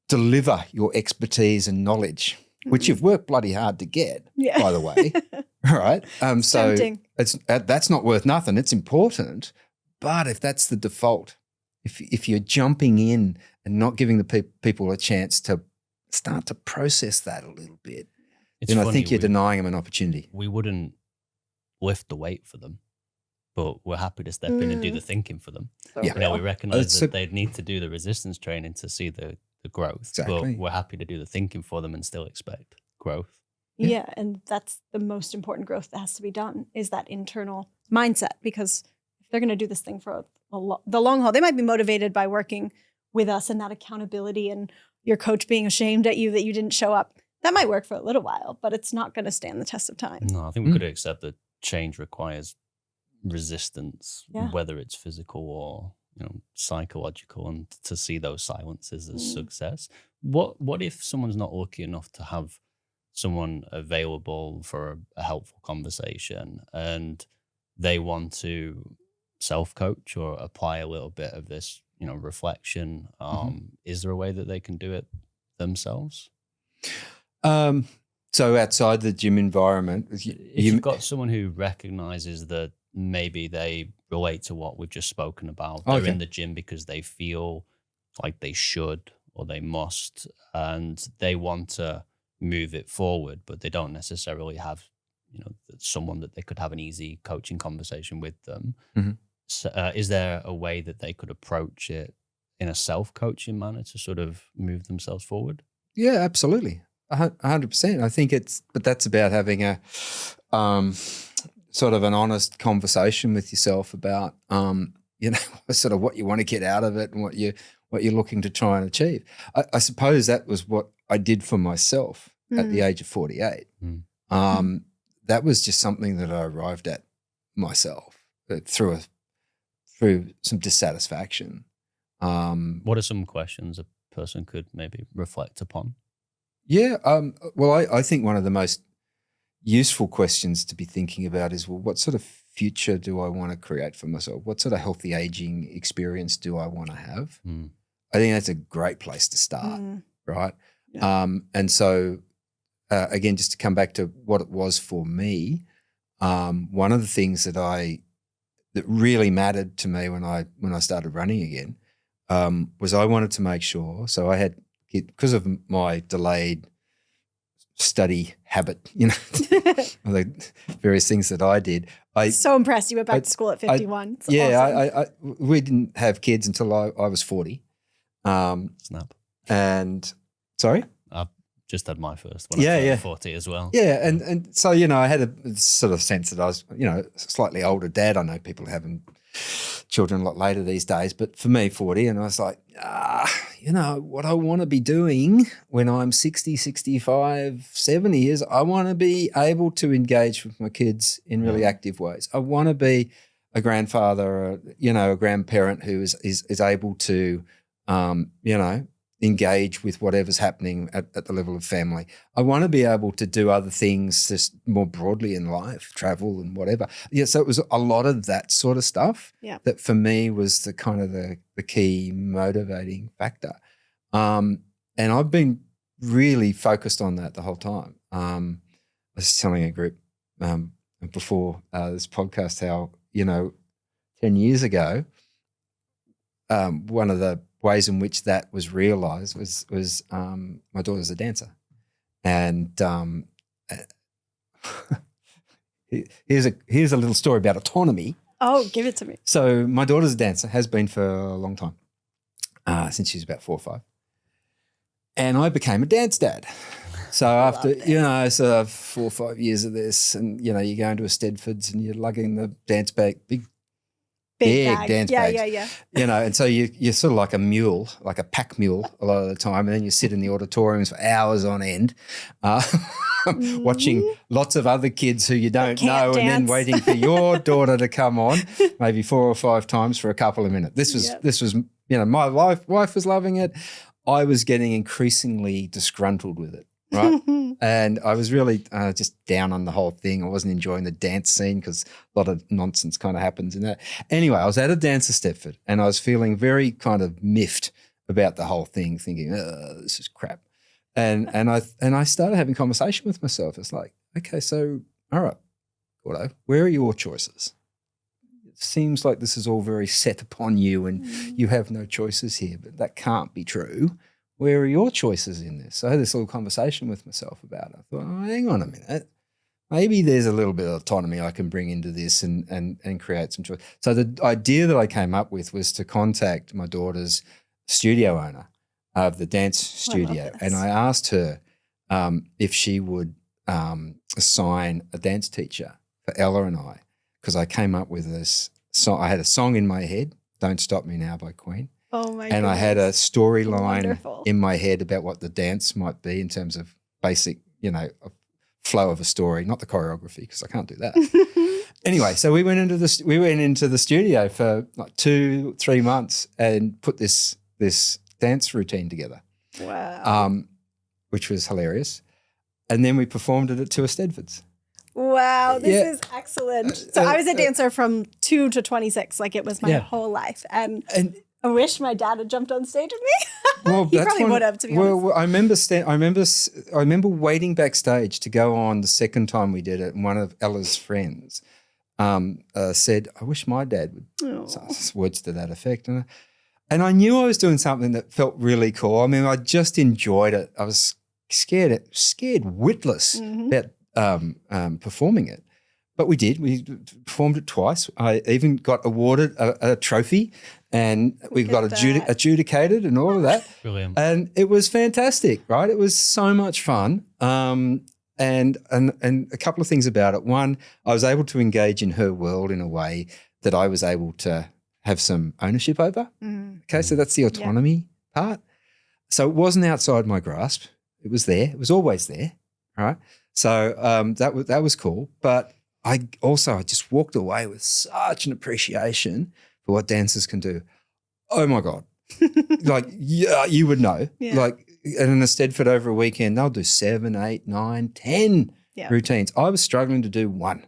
deliver your expertise and knowledge, which you've worked bloody hard to get, by the way, right? So that's not worth nothing. It's important, but if that's the default, if you're jumping in and not giving the people a chance to start to process that a little bit, then I think you're denying them an opportunity. We wouldn't lift the weight for them, but we're happy to step in and do the thinking for them. We recognise that they'd need to do the resistance training to see the growth, but we're happy to do the thinking for them and still expect growth. Yeah, and that's the most important growth that has to be done, is that internal mindset, because if they're going to do this thing for the long haul, they might be motivated by working with us and that accountability and your coach being ashamed at you that you didn't show up. That might work for a little while, but it's not going to stand the test of time. No, I think we could accept that change requires resistance, whether it's physical or psychological, and to see those silences as success. What if someone's not lucky enough to have someone available for a helpful conversation and they want to self-coach or apply a little bit of this, reflection? Is there a way that they can do it themselves? So outside the gym environment, if you've got someone who recognizes that maybe they relate to what we've just spoken about, they're in the gym because they feel like they should or they must, and they want to move it forward, but they don't necessarily have, someone that they could have an easy coaching conversation with them. So, is there a way that they could approach it in a self-coaching manner to sort of move themselves forward? Yeah, absolutely. 100%. I think but that's about having a sort of an honest conversation with yourself about, sort of what you want to get out of it and what you're looking to try and achieve. I suppose that was what I did for myself at the age of 48. That was just something that I arrived at myself through some dissatisfaction. What are some questions a person could maybe reflect upon? Yeah, well, I think one of the most useful questions to be thinking about is, well, what sort of future do I want to create for myself? What sort of healthy aging experience do I want to have? I think that's a great place to start, right? Yeah. And so, again, just to come back to what it was for me, one of the things that really mattered to me when I started running again was I wanted to make sure. So I had, because of my delayed study habit, the various things that I did. So impressed you went back to school at 51. Awesome. We didn't have kids until I was 40. Snap. And sorry? I've just had my first when I turned 40 as well. Yeah, and so, I had a sort of sense that I was, slightly older dad. I know people having children a lot later these days, but for me, 40, and I was like, what I want to be doing when I'm 60, 65, 70 years, I want to be able to engage with my kids in really active ways. I want to be a grandfather, a grandparent who is able to, engage with whatever's happening at the level of family. I want to be able to do other things just more broadly in life, travel and whatever. Yeah, so it was a lot of that sort of stuff that for me was the kind of the key motivating factor. And I've been really focused on that the whole time. I was telling a group before this podcast how, 10 years ago, one of the ways in which that was realised was my daughter's a dancer. And here's a little story about autonomy. Oh, give it to me. So my daughter's a dancer, has been for a long time, since she's about 4 or 5. And I became a dance dad. So after, 4 or 5 years of this, and, you go into a Stedfords and you're lugging the dance bag, big bag. dance bags. Yeah. And so you're sort of like a mule, like a pack mule a lot of the time, and then you sit in the auditoriums for hours on end watching lots of other kids who you don't know, and then waiting for your daughter to come on maybe 4 or 5 times for a couple of minutes. This was my wife was loving it. I was getting increasingly disgruntled with it, right? And I was really just down on the whole thing. I wasn't enjoying the dance scene because a lot of nonsense kind of happens in that. Anyway, I was at a dance at Stepford and I was feeling very kind of miffed about the whole thing, thinking, this is crap. And I started having conversation with myself. It's like, okay, so all right, Gordo, where are your choices? It seems like this is all very set upon you and you have no choices here, but that can't be true. Where are your choices in this? So I had this little conversation with myself about it. I thought, hang on a minute. Maybe there's a little bit of autonomy I can bring into this and create some choice. So the idea that I came up with was to contact my daughter's studio owner of the dance studio. And I asked her if she would assign a dance teacher for Ella and I, because I came up with this song. I had a song in my head, Don't Stop Me Now by Queen. Oh my And goodness. I had a storyline Wonderful. in my head about what the dance might be in terms of basic, a flow of a story, not the choreography, because I can't do that. Anyway, so we went into the studio for like 2-3 months and put this dance routine together. Wow. Which was hilarious. And then we performed it at 2 Stedfords. Wow, this is excellent. So I was a dancer from 2 to 26, like it was my whole life. And I wish my dad had jumped on stage with me. Well, he probably would have, to be honest. Well, I remember waiting backstage to go on the second time we did it, and one of Ella's friends said, "I wish my dad would." Words to that effect, and I knew I was doing something that felt really cool. I mean, I just enjoyed it. I was scared witless about performing it. But we did. We performed it twice. I even got awarded a trophy, and we got adjudicated and all of that. Brilliant. And it was fantastic, right? It was so much fun. And a couple of things about it. One, I was able to engage in her world in a way that I was able to have some ownership over. Okay, so that's the autonomy part. So it wasn't outside my grasp. It was there. It was always there, right? So that was cool. But I just walked away with such an appreciation for what dancers can do. Oh my God. You would know. Yeah. Like in a Stedford over a weekend, they'll do 7, 8, 9, 10 routines. I was struggling to do one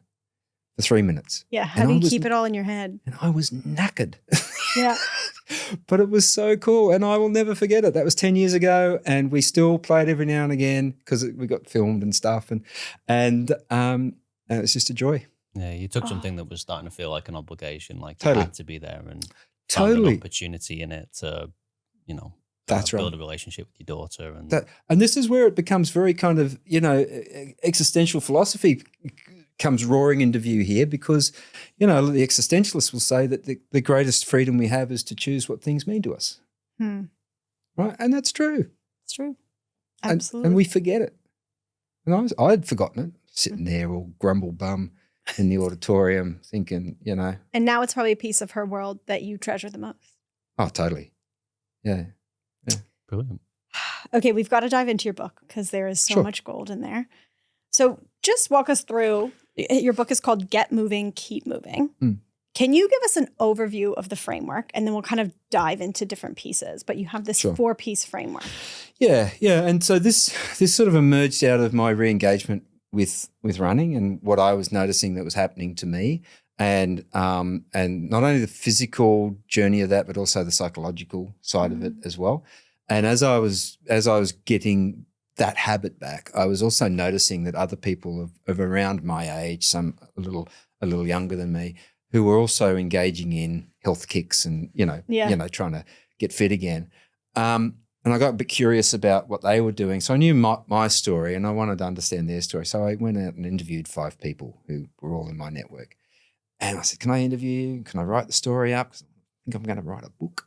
for 3 minutes. Yeah. How do you keep it all in your head? And I was knackered. Yeah. But it was so cool, and I will never forget it. That was 10 years ago, and we still play it every now and again because we got filmed and stuff, and it was just a joy. Yeah, you took something that was starting to feel like an obligation, like Totally. you had to be there, and found an opportunity in it to, That's build right. a relationship with your daughter. And this is where it becomes very kind of, existential philosophy comes roaring into view here, because, the existentialists will say that the greatest freedom we have is to choose what things mean to us. Right? And that's true. It's true. Absolutely. And we forget it. And I'd forgotten it, sitting there all grumble bum in the auditorium thinking, And now it's probably a piece of her world that you treasure the most. Oh, totally. Yeah. Brilliant. Okay, we've got to dive into your book because there is so much gold in there. So just walk us through. Your book is called Get Moving, Keep Moving. Can you give us an overview of the framework, and then we'll kind of dive into different pieces, but you have this 4-piece framework. Yeah. And so this sort of emerged out of my re-engagement with running and what I was noticing that was happening to me, and not only the physical journey of that, but also the psychological side of it as well. And as I was getting that habit back, I was also noticing that other people of around my age, some a little younger than me, who were also engaging in health kicks and trying to get fit again. And I got a bit curious about what they were doing. So I knew my story and I wanted to understand their story. So I went out and interviewed 5 people who were all in my network. And I said, can I interview you? Can I write the story up? 'Cause I think I'm going to write a book.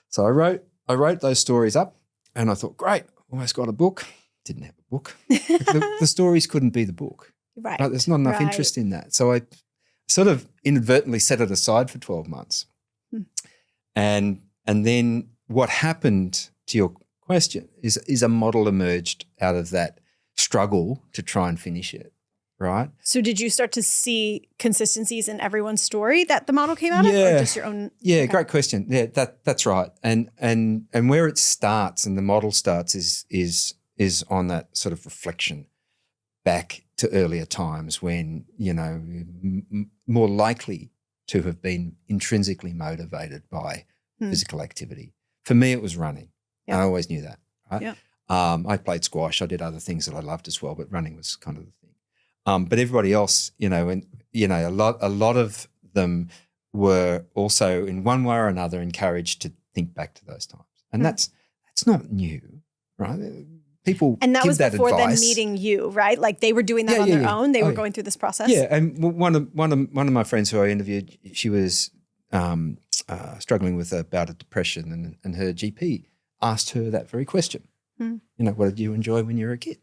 So I wrote those stories up and I thought, great, almost got a book. Didn't have a book. The stories couldn't be the book. Right. There's not enough interest in that. So I sort of inadvertently set it aside for 12 months. And then what happened, to your question, is a model emerged out of that struggle to try and finish it, right? So did you start to see consistencies in everyone's story that the model came out of, or just your own? Yeah, great question. Yeah, that's right. And where it starts and the model starts is on that sort of reflection back to earlier times when, more likely to have been intrinsically motivated by physical activity. For me, it was running. Yeah. I always knew that, right? Yeah. I played squash. I did other things that I loved as well, but running was kind of the thing. But everybody else, a lot of them were also in one way or another encouraged to think back to those times. And that's not new, right? People and that give was that before advice. them meeting you, right? Like they were doing that on their own. They were going through this process. Yeah, and one of my friends who I interviewed, she was struggling with a bout of depression, and her GP asked her that very question. What did you enjoy when you were a kid?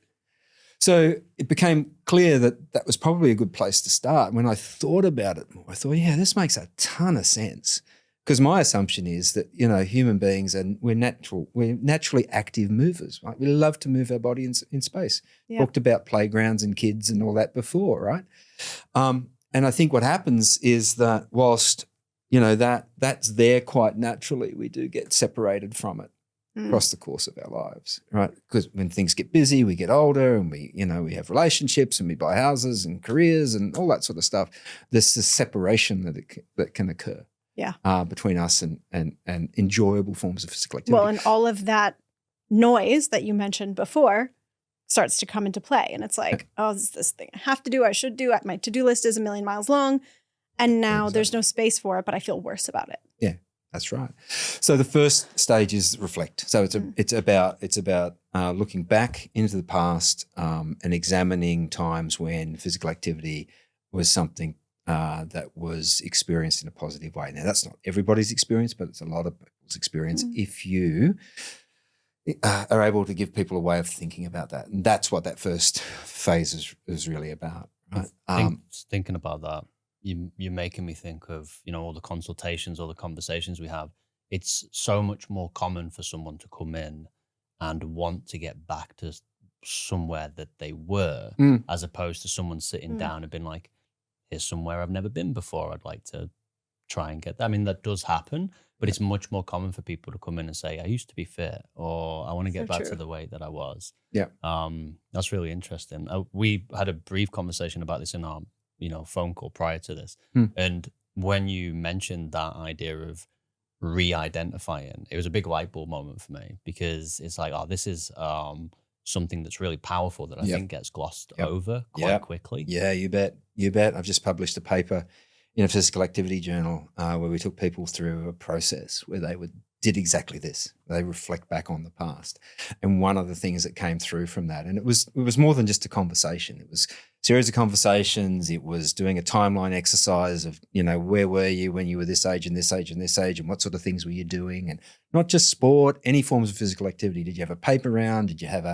So it became clear that was probably a good place to start. When I thought about it more, I thought, this makes a ton of sense. Because my assumption is that, human beings, and we're naturally active movers, right? We love to move our body in space. Yeah. Talked about playgrounds and kids and all that before, right? And I think what happens is that whilst, that's there quite naturally, we do get separated from it across the course of our lives, right? Because when things get busy, we get older and we have relationships and we buy houses and careers and all that sort of stuff. There's this separation that can occur. Yeah. Between us and enjoyable forms of physical activity. Well, and all of that noise that you mentioned before starts to come into play. And it's like, this is this thing I have to do, I should do. My to-do list is 1,000,000 miles long. And now there's no space for it, but I feel worse about it. Yeah, that's right. So the first stage is reflect. So it's about looking back into the past and examining times when physical activity was something that was experienced in a positive way. Now, that's not everybody's experience, but it's a lot of people's experience if you are able to give people a way of thinking about that. And that's what that first phase is really about. Right? Thinking about that, you're making me think of, all the consultations or the conversations we have. It's so much more common for someone to come in and want to get back to somewhere that they were, as opposed to someone sitting down and being like, here's somewhere I've never been before. I'd like to try and get that. I mean, that does happen, but it's much more common for people to come in and say, I used to be fit, or I want to get back to the way that I was. Yeah. That's really interesting. We had a brief conversation about this in our, phone call prior to this. And when you mentioned that idea of re-identifying, it was a big light bulb moment for me, because it's like, this is something that's really powerful that I think gets glossed over quite quickly. Yeah, you bet. I've just published a paper in a physical activity journal where we took people through a process where they did exactly this. They reflect back on the past. And one of the things that came through from that, and it was more than just a conversation. It was a series of conversations. It was doing a timeline exercise of, where were you when you were this age and this age and this age, and what sort of things were you doing? And not just sport, any forms of physical activity. Did you have a paper round? Did you have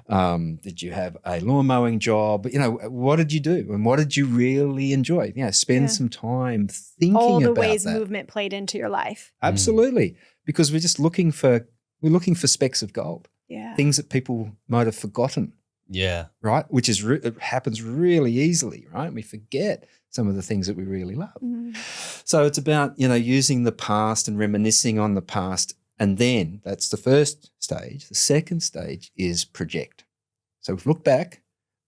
a lawn mowing job? What did you do? And what did you really enjoy? Spend some time thinking about all the that. ways movement played into your life. Absolutely. Because we're just looking for specks of gold. Yeah. Things that people might have forgotten. Yeah. Right? Which it happens really easily, right? We forget some of the things that we really love. So it's about, using the past and reminiscing on the past. And then that's the first stage. The second stage is project. So we've looked back,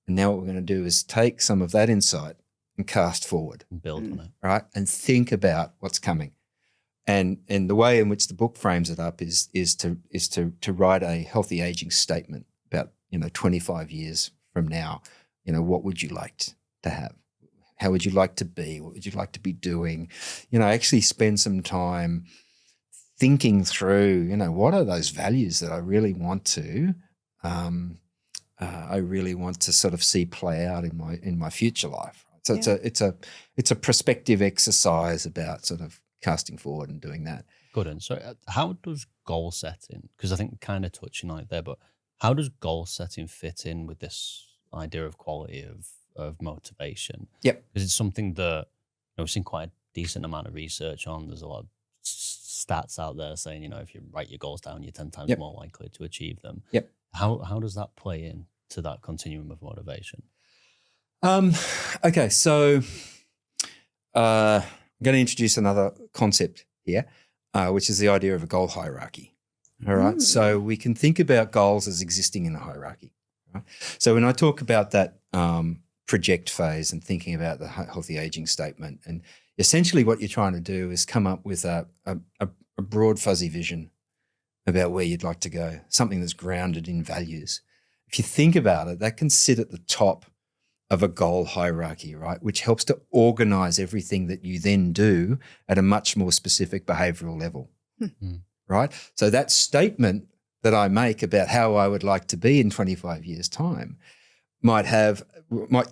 and now what we're going to do is take some of that insight and cast forward. And build on it. Right? And think about what's coming. And the way in which the book frames it up is to write a healthy aging statement about, 25 years from now, what would you like to have? How would you like to be? What would you like to be doing? Actually spend some time thinking through, what are those values that I really want to sort of see play out in my future life. So it's a prospective exercise about sort of casting forward and doing that. Good. And so how does goal setting, because I think kind of touching on it there, but how does goal setting fit in with this idea of quality of motivation? Yep. Because it's something that we've seen quite a decent amount of research on. There's a lot of stats out there saying, if you write your goals down, you're 10 times more likely to achieve them. Yep. How does that play into that continuum of motivation? Okay, so I'm going to introduce another concept here, which is the idea of a goal hierarchy. All right, so we can think about goals as existing in a hierarchy. Right? So when I talk about that project phase and thinking about the healthy aging statement, and essentially what you're trying to do is come up with a broad fuzzy vision about where you'd like to go, something that's grounded in values. If you think about it, that can sit at the top of a goal hierarchy, right, which helps to organize everything that you then do at a much more specific behavioral level, right? So that statement that I make about how I would like to be in 25 years' time might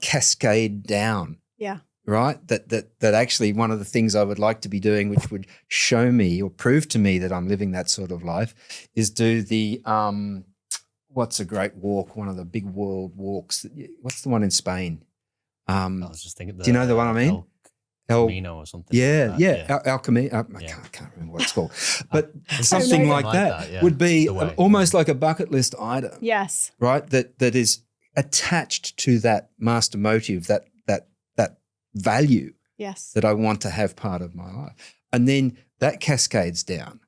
cascade down. Yeah. Right? That actually one of the things I would like to be doing, which would show me or prove to me that I'm living that sort of life, is do the what's a great walk? One of the big world walks. What's the one in Spain? I was just thinking. Do you know the one I mean? El Camino or something. Yeah, like yeah. El Camino. I can't remember what it's called, but something like that would be almost like a bucket list item. Yes. Right. That is attached to that master motive, that value. Yes. That I want to have part of my life, and then that cascades down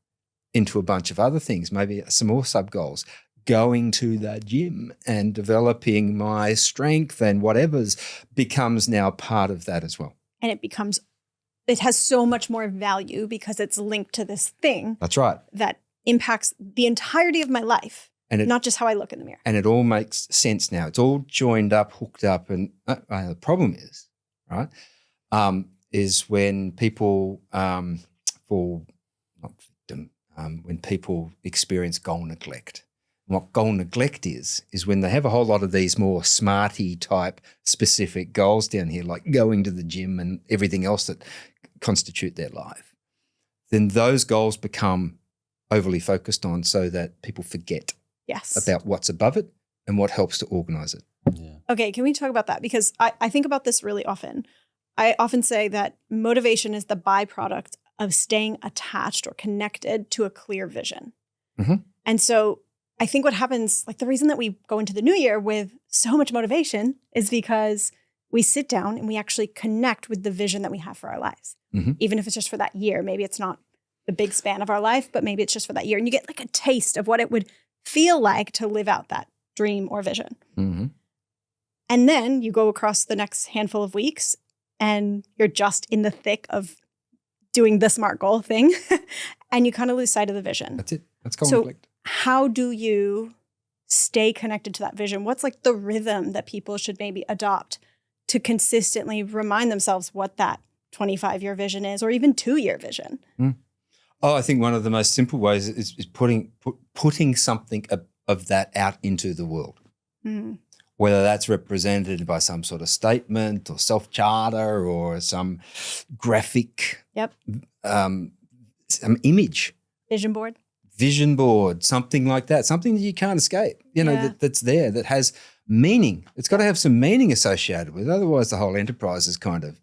into a bunch of other things, maybe some more sub goals. Going to the gym and developing my strength and whatever's becomes now part of that as well. And it has so much more value because it's linked to this thing. That's right. That impacts the entirety of my life, and not just how I look in the mirror. And it all makes sense now. It's all joined up, hooked up. And the problem is, right, is when people when people experience goal neglect. What goal neglect is when they have a whole lot of these more smarty type specific goals down here, like going to the gym and everything else that constitute their life, then those goals become overly focused on so that people forget about what's above it and what helps to organize it. Yeah. Okay, can we talk about that? Because I think about this really often. I often say that motivation is the byproduct of staying attached or connected to a clear vision. Mm-hmm. And so I think what happens, like the reason that we go into the new year with so much motivation is because we sit down and we actually connect with the vision that we have for our lives. Mm-hmm. Even if it's just for that year. Maybe it's not the big span of our life, but maybe it's just for that year. And you get like a taste of what it would feel like to live out that dream or vision. Mm-hmm. And then you go across the next handful of weeks and you're just in the thick of doing the SMART goal thing and you kind of lose sight of the vision. That's it. That's goal neglect. How do you stay connected to that vision? What's like the rhythm that people should maybe adopt to consistently remind themselves what that 25-year vision is, or even 2-year vision? Oh, I think one of the most simple ways is putting something of that out into the world. Whether that's represented by some sort of statement or self-charter or some graphic, some image. Vision board, something like that, something that you can't escape, that's there, that has meaning. It's got to have some meaning associated with it. Otherwise the whole enterprise is kind of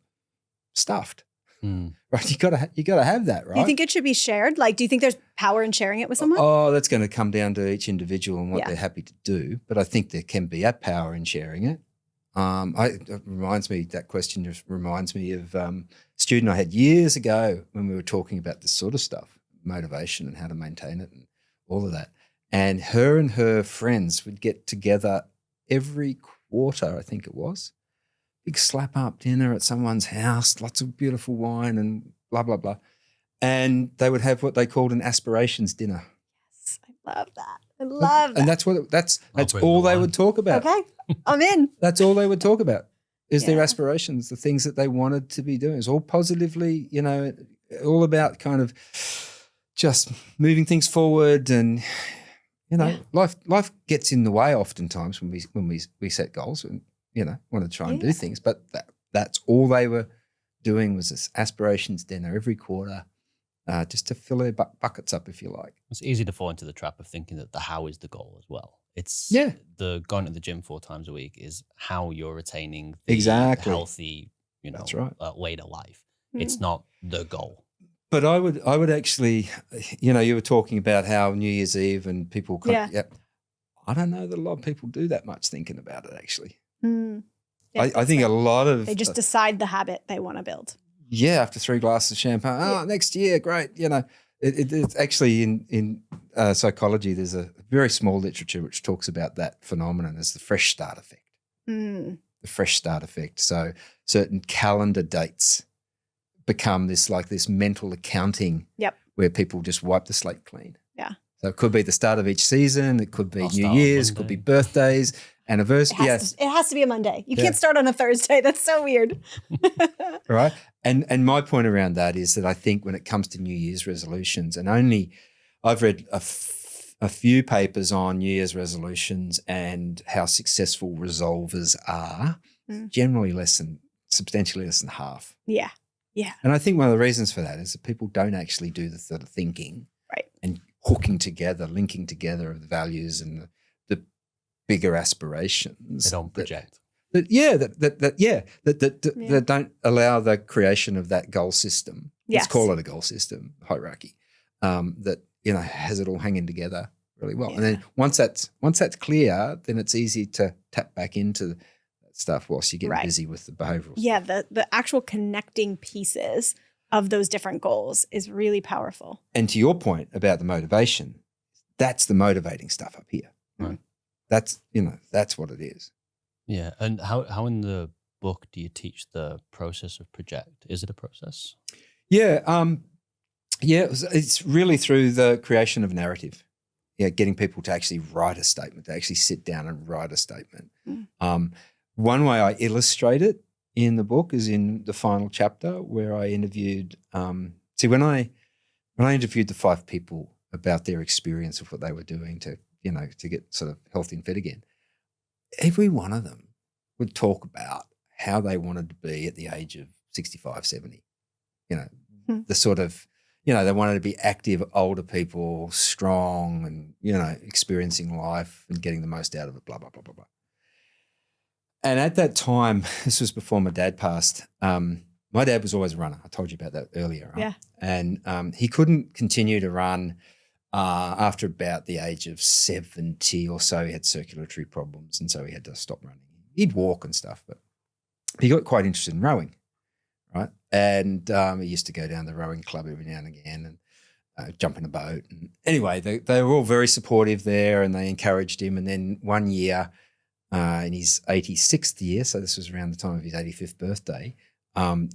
stuffed. Right? You got to have that, right? Do you think it should be shared? Like, do you think there's power in sharing it with someone? Oh, that's going to come down to each individual and what they're happy to do. But I think there can be a power in sharing it. That question just reminds me of a student I had years ago when we were talking about this sort of stuff, motivation and how to maintain it and all of that. And her friends would get together every quarter, I think it was. Big slap up dinner at someone's house, lots of beautiful wine and blah, blah, blah. And they would have what they called an aspirations dinner. Yes, I love that. I love that. And that's bring all the they wine. would talk about. Okay, I'm in. That's all they would talk about is their Yeah. aspirations, the things that they wanted to be doing. It's all positively, all about kind of just moving things forward, and life gets in the way oftentimes when we set goals and want to try and do things. But that's all they were doing was this aspirations dinner every quarter, just to fill their buckets up, if you like. It's easy to fall into the trap of thinking that the how is the goal as well. It's the going to the gym 4 times a week is how you're attaining the healthy, That's right. way to life. It's not the goal. But I would actually, you were talking about how New Year's Eve and people, I don't know that a lot of people do that much thinking about it actually. I think a lot of they just decide the habit they want to build. Yeah, after 3 glasses of champagne, next year, great. It's actually in psychology, there's a very small literature which talks about that phenomenon as the fresh start effect. The fresh start effect. So certain calendar dates become this mental accounting where people just wipe the slate clean. Yeah. So it could be the start of each season. It could be New Year's. It could be birthdays, anniversaries. It has to be a Monday. You can't start on a Thursday. That's so weird. Right. And my point around that is that I think when it comes to New Year's resolutions, and I've read a few papers on New Year's resolutions and how successful resolvers are, generally substantially less than half. Yeah. Yeah. And I think one of the reasons for that is that people don't actually do the sort of thinking and hooking together, linking together of the values and the bigger aspirations. They don't project. That don't allow the creation of that goal system. Let's call it a goal system hierarchy that has it all hanging together really well. And then once that's clear, then it's easy to tap back into that stuff whilst you get busy with the behavioural stuff. Yeah, the actual connecting pieces of those different goals is really powerful. And to your point about the motivation, that's the motivating stuff up here. Right. That's what it is. Yeah. And how in the book do you teach the process of project? Is it a process? Yeah. It's really through the creation of narrative. Yeah, getting people to actually write a statement, to actually sit down and write a statement. One way I illustrate it in the book is in the final chapter where I interviewed. When I interviewed the 5 people about their experience of what they were doing to get sort of healthy and fit again, every one of them would talk about how they wanted to be at the age of 65, 70. The sort of, they wanted to be active, older people, strong and, experiencing life and getting the most out of it, blah, blah, blah, blah, blah. And at that time, this was before my dad passed, my dad was always a runner. I told you about that earlier. Right? Yeah. And he couldn't continue to run after about the age of 70 or so. He had circulatory problems and so he had to stop running. He'd walk and stuff, but he got quite interested in rowing, right? And he used to go down to the rowing club every now and again and jump in a boat. And anyway, they were all very supportive there and they encouraged him. And then one year, in his 86th year, so this was around the time of his 85th birthday,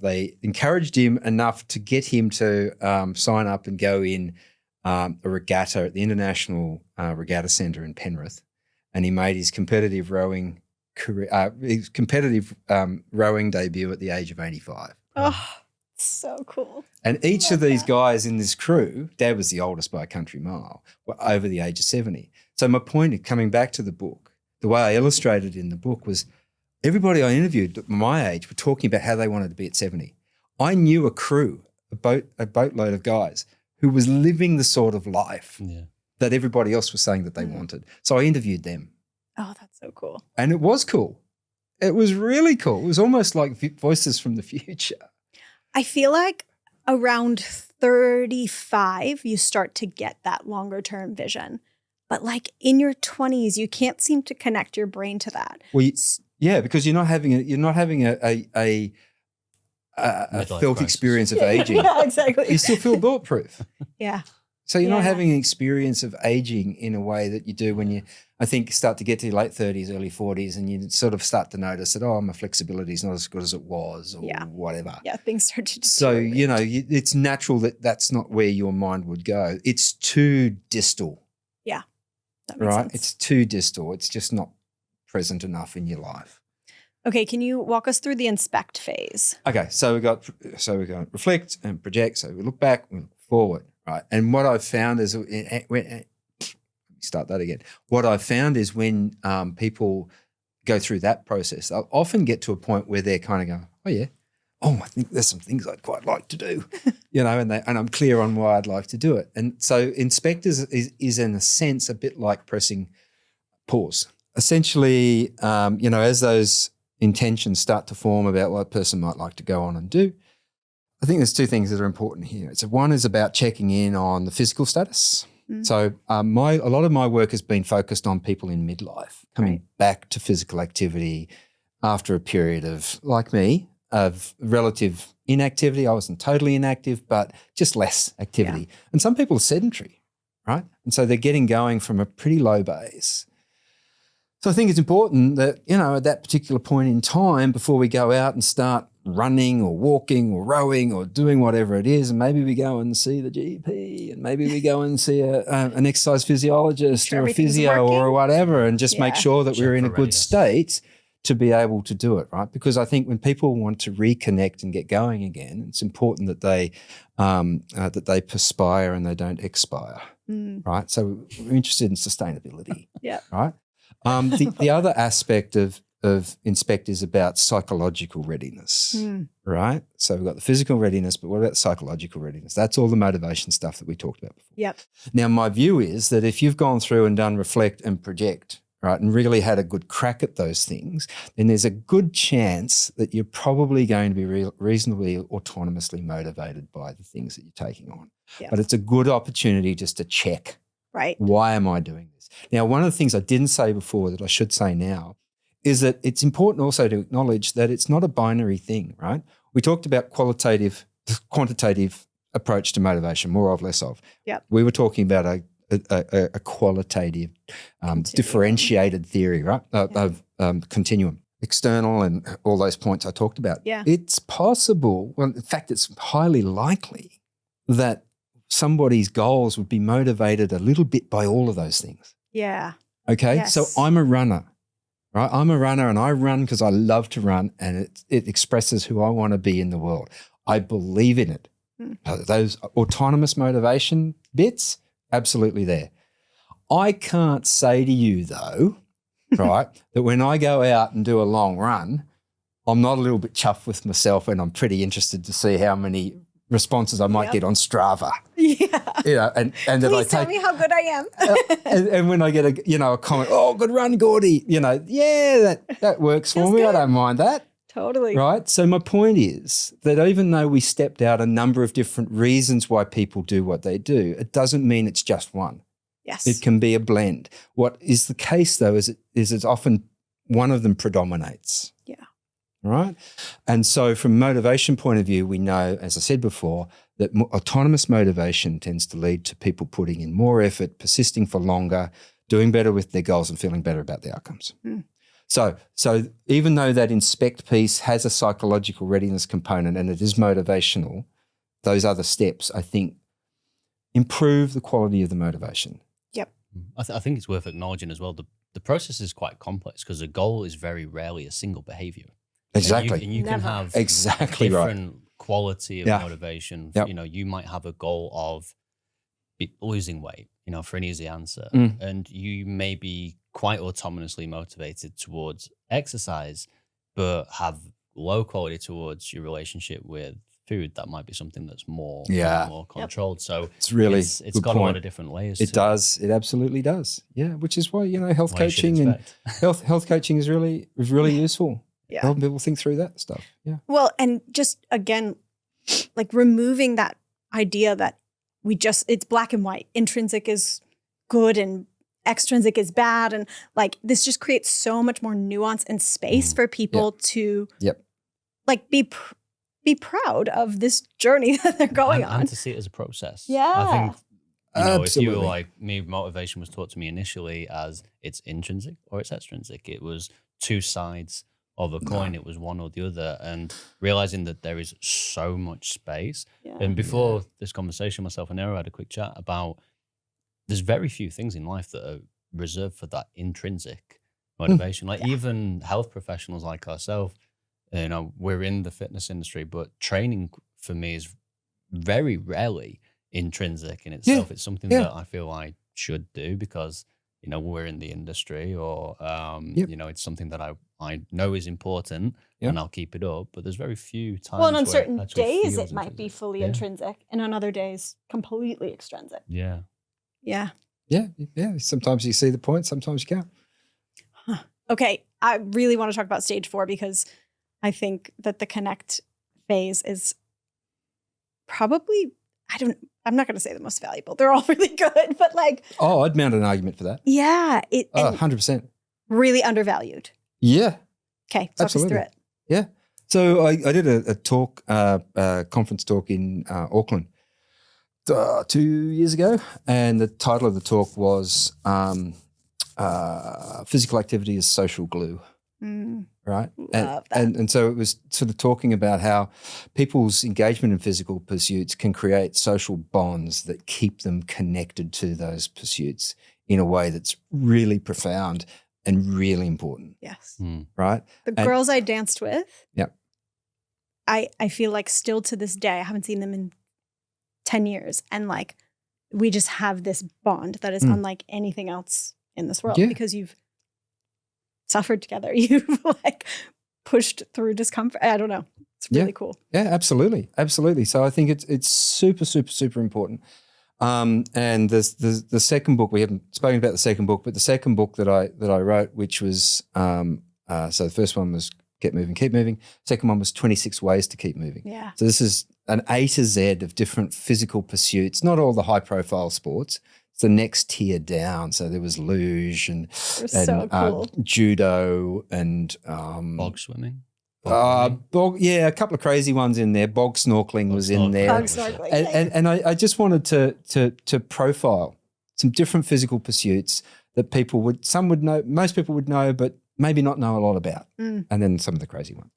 they encouraged him enough to get him to sign up and go in a regatta at the International Regatta Centre in Penrith, and he made his competitive rowing rowing debut at the age of 85. Oh, so cool. And each of these guys in this crew, Dad was the oldest by a country mile, were over the age of 70. So my point of coming back to the book, the way I illustrated in the book was everybody I interviewed at my age were talking about how they wanted to be at 70. I knew a crew, a boatload of guys who was living the sort of life that everybody else was saying that they wanted. So I interviewed them. Oh, that's so cool. And it was cool. It was really cool. It was almost like voices from the future. I feel like around 35, you start to get that longer term vision. But like in your 20s, you can't seem to connect your brain to that. Well, because you're not having a felt experience of aging. Yeah, exactly. You still feel bulletproof. Yeah. So you're not having an experience of aging in a way that you do when you, I think, start to get to your late 30s, early 40s, and you sort of start to notice that, my flexibility is not as good as it was or whatever. Yeah, things start to deteriorate. So, it's natural that that's not where your mind would go. It's too distal. Yeah. That makes right? sense. It's too distal. It's just not present enough in your life. Okay, can you walk us through the inspect phase? Okay, so we got reflect and project. So we look back, we look forward, right? And what I've found is start that again. What I've found is when people go through that process, they'll often get to a point where they're kind of going, oh yeah, I think there's some things I'd quite like to do, and I'm clear on why I'd like to do it. And so inspect is in a sense a bit like pressing pause. Essentially, as those intentions start to form about what a person might like to go on and do, I think there's two things that are important here. So one is about checking in on the physical status. So a lot of my work has been focused on people in midlife coming back to physical activity after a period of, like me, of relative inactivity. I wasn't totally inactive, but just less activity. Yeah. And some people are sedentary, right? And so they're getting going from a pretty low base. So I think it's important that, at that particular point in time, before we go out and start running or walking or rowing or doing whatever it is, and maybe we go and see the GP, and maybe we go and see an exercise physiologist or a physio or whatever, and just make sure that we're in a good state to be able to do it, right? Because I think when people want to reconnect and get going again, it's important that they perspire and they don't expire, right? So we're interested in sustainability, right? The other aspect of inspect is about psychological readiness, right? So we've got the physical readiness, but what about psychological readiness? That's all the motivation stuff that we talked about before. Yep. Now, my view is that if you've gone through and done reflect and project, right, and really had a good crack at those things, then there's a good chance that you're probably going to be reasonably autonomously motivated by the things that you're taking on. Yep. But it's a good opportunity just to check, right? Why am I doing this? Now, one of the things I didn't say before that I should say now is that it's important also to acknowledge that it's not a binary thing, right? We talked about quantitative approach to motivation, more of, less of. Yep. We were talking about a qualitative, differentiated theory, right, of continuum, external and all those points I talked about. Yeah. It's possible, well, in fact, it's highly likely that somebody's goals would be motivated a little bit by all of those things. Yeah. Okay? Yes. So I'm a runner, right? I'm a runner and I run because I love to run and it expresses who I want to be in the world. I believe in it. Those autonomous motivation bits, absolutely there. I can't say to you though, right, that when I go out and do a long run, I'm not a little bit chuffed with myself and I'm pretty interested to see how many responses I might get on Strava. Yeah. And that Please tell me how good I am. and when I get a comment, oh, good run, Gordy, that works for me. Good. I don't mind that. Totally. Right? So my point is that even though we stepped out a number of different reasons why people do what they do, it doesn't mean it's just one. Yes. It can be a blend. What is the case though is it's often one of them predominates. Yeah. Right? And so from a motivation point of view, we know, as I said before, that autonomous motivation tends to lead to people putting in more effort, persisting for longer, doing better with their goals and feeling better about the outcomes. So even though that inspect piece has a psychological readiness component and it is motivational, those other steps, I think, improve the quality of the motivation. Yep. I think it's worth acknowledging as well, the process is quite complex because a goal is very rarely a single behavior. Exactly. And you can have different quality of motivation. Yep. You might have a goal of losing weight, for an easy answer. And you may be quite autonomously motivated towards exercise, but have low quality towards your relationship with food. That might be something that's more controlled. So it's really it's got a lot of different layers. It does. It absolutely does. Yeah. Which is why, health coaching and health coaching is really useful. Yeah. Helping people think through that stuff. Yeah. Well, and just again, like removing that idea that it's black and white. Intrinsic is good and extrinsic is bad. And like this just creates so much more nuance and space for people to like be proud of this journey that they're going on. And to see it as a process. Yeah. I think Absolutely. If you were like me, motivation was taught to me initially as it's intrinsic or it's extrinsic. It was two sides of a coin. It was one or the other, and realizing that there is so much space. And before this conversation, myself and Nero had a quick chat about there's very few things in life that are reserved for that intrinsic motivation. Like even health professionals like ourselves, you know, we're in the fitness industry, but training for me is very rarely intrinsic in itself. It's something that I feel I should do because, you know, we're in the industry, or you know, it's something that I know is important and I'll keep it up. But there's very few times. Well, and on where certain it days feels it might be intrinsic. fully intrinsic, and on other days completely extrinsic. Yeah. Yeah. Yeah. Sometimes you see the point, sometimes you can't. Huh. Okay, I really want to talk about stage 4 because I think that the connect phase is probably, I'm not going to say the most valuable. They're all really good, but like. Oh, I'd mount an argument for that. Yeah. 100%. Really undervalued. Yeah. Okay, talk us through it. Yeah. So I did a talk, conference talk in Auckland 2 years ago, and the title of the talk was Physical Activity is Social Glue. Right. Love that. And so it was sort of talking about how people's engagement in physical pursuits can create social bonds that keep them connected to those pursuits in a way that's really profound and really important. Yes. Right. The girls I danced with. Yeah. I feel like still to this day, I haven't seen them in 10 years. And like, we just have this bond that is unlike anything else in this world because you've suffered together. You've like pushed through discomfort. I don't know. It's really cool. Yeah, absolutely. Absolutely. So I think it's super, super, super important. And the second book, we haven't spoken about the second book, but the second book that I wrote, which was, so the first one was Get Moving, Keep Moving. Second one was 26 Ways to Keep Moving. Yeah. So this is an A to Z of different physical pursuits, not all the high profile sports. It's the next tier down. So there was luge and cool. judo and Bog swimming. a couple of crazy ones in there. Bog snorkeling was in there. Bog snorkeling. And I just wanted to profile some different physical pursuits that some would know, most people would know, but maybe not know a lot about. And then some of the crazy ones.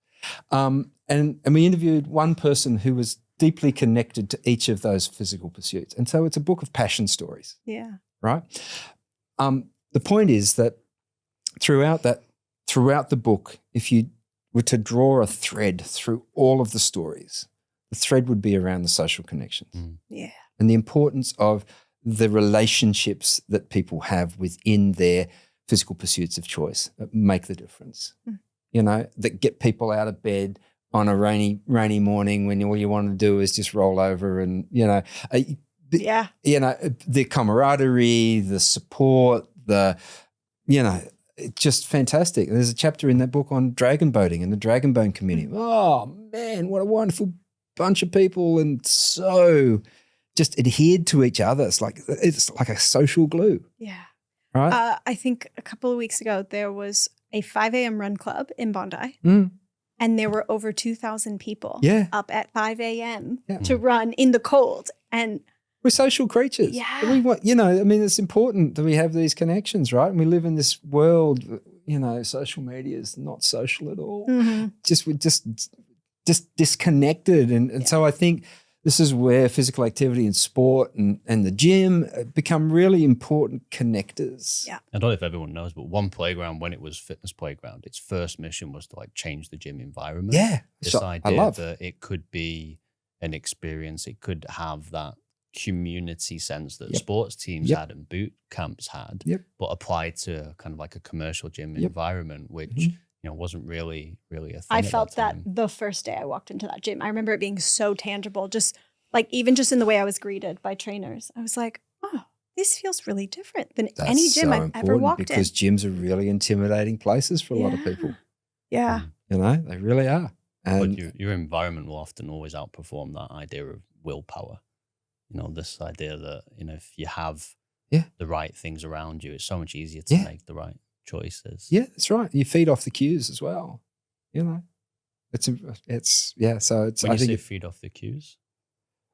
And we interviewed one person who was deeply connected to each of those physical pursuits. And so it's a book of passion stories. Yeah. Right? The point is that throughout the book, if you were to draw a thread through all of the stories, the thread would be around the social connections. Yeah. And the importance of the relationships that people have within their physical pursuits of choice that make the difference. You know, that get people out of bed on a rainy morning when all you want to do is just roll over and, the camaraderie, the support, it's just fantastic. There's a chapter in that book on dragon boating and the dragon boat community. Oh man, what a wonderful bunch of people, and so just adhered to each other. It's like a social glue. Yeah. Right. I think a couple of weeks ago there was a 5 a.m. run club in Bondi. And there were over 2,000 people up at 5 a.m. to run in the cold. And we're social creatures. Yeah. We want, it's important that we have these connections, right? And we live in this world, social media is not social at all. We're just disconnected. And so I think this is where physical activity and sport and the gym become really important connectors. Yeah. I don't know if everyone knows, but One Playground, when it was Fitness Playground, its first mission was to like change the gym environment. Yeah. This idea that it could be an experience, it could have that community sense that sports teams had and boot camps had, but applied to kind of like a commercial gym environment, which wasn't really a thing. I felt that the first day I walked into that gym. I remember it being so tangible, just like even just in the way I was greeted by trainers. I was like, oh, this feels really different than any gym I've ever walked in. Because gyms are really intimidating places for a lot of people. Yeah. They really are. But your environment will often always outperform that idea of willpower. This idea that, if you have the right things around you, it's so much easier to make the right choices. Yeah, that's right. You feed off the cues as well. So it's. When you say feed off the cues?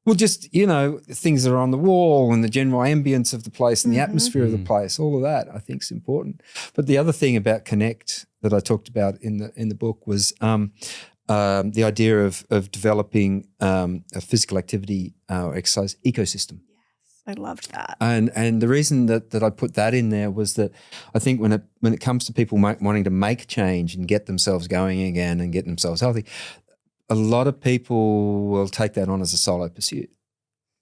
Well, just things that are on the wall and the general ambience of the place and the atmosphere of the place. All of that I think is important. But the other thing about Connect that I talked about in the book was the idea of developing a physical activity or exercise ecosystem. I loved that. And the reason that I put that in there was that I think when it comes to people wanting to make change and get themselves going again and get themselves healthy, a lot of people will take that on as a solo pursuit.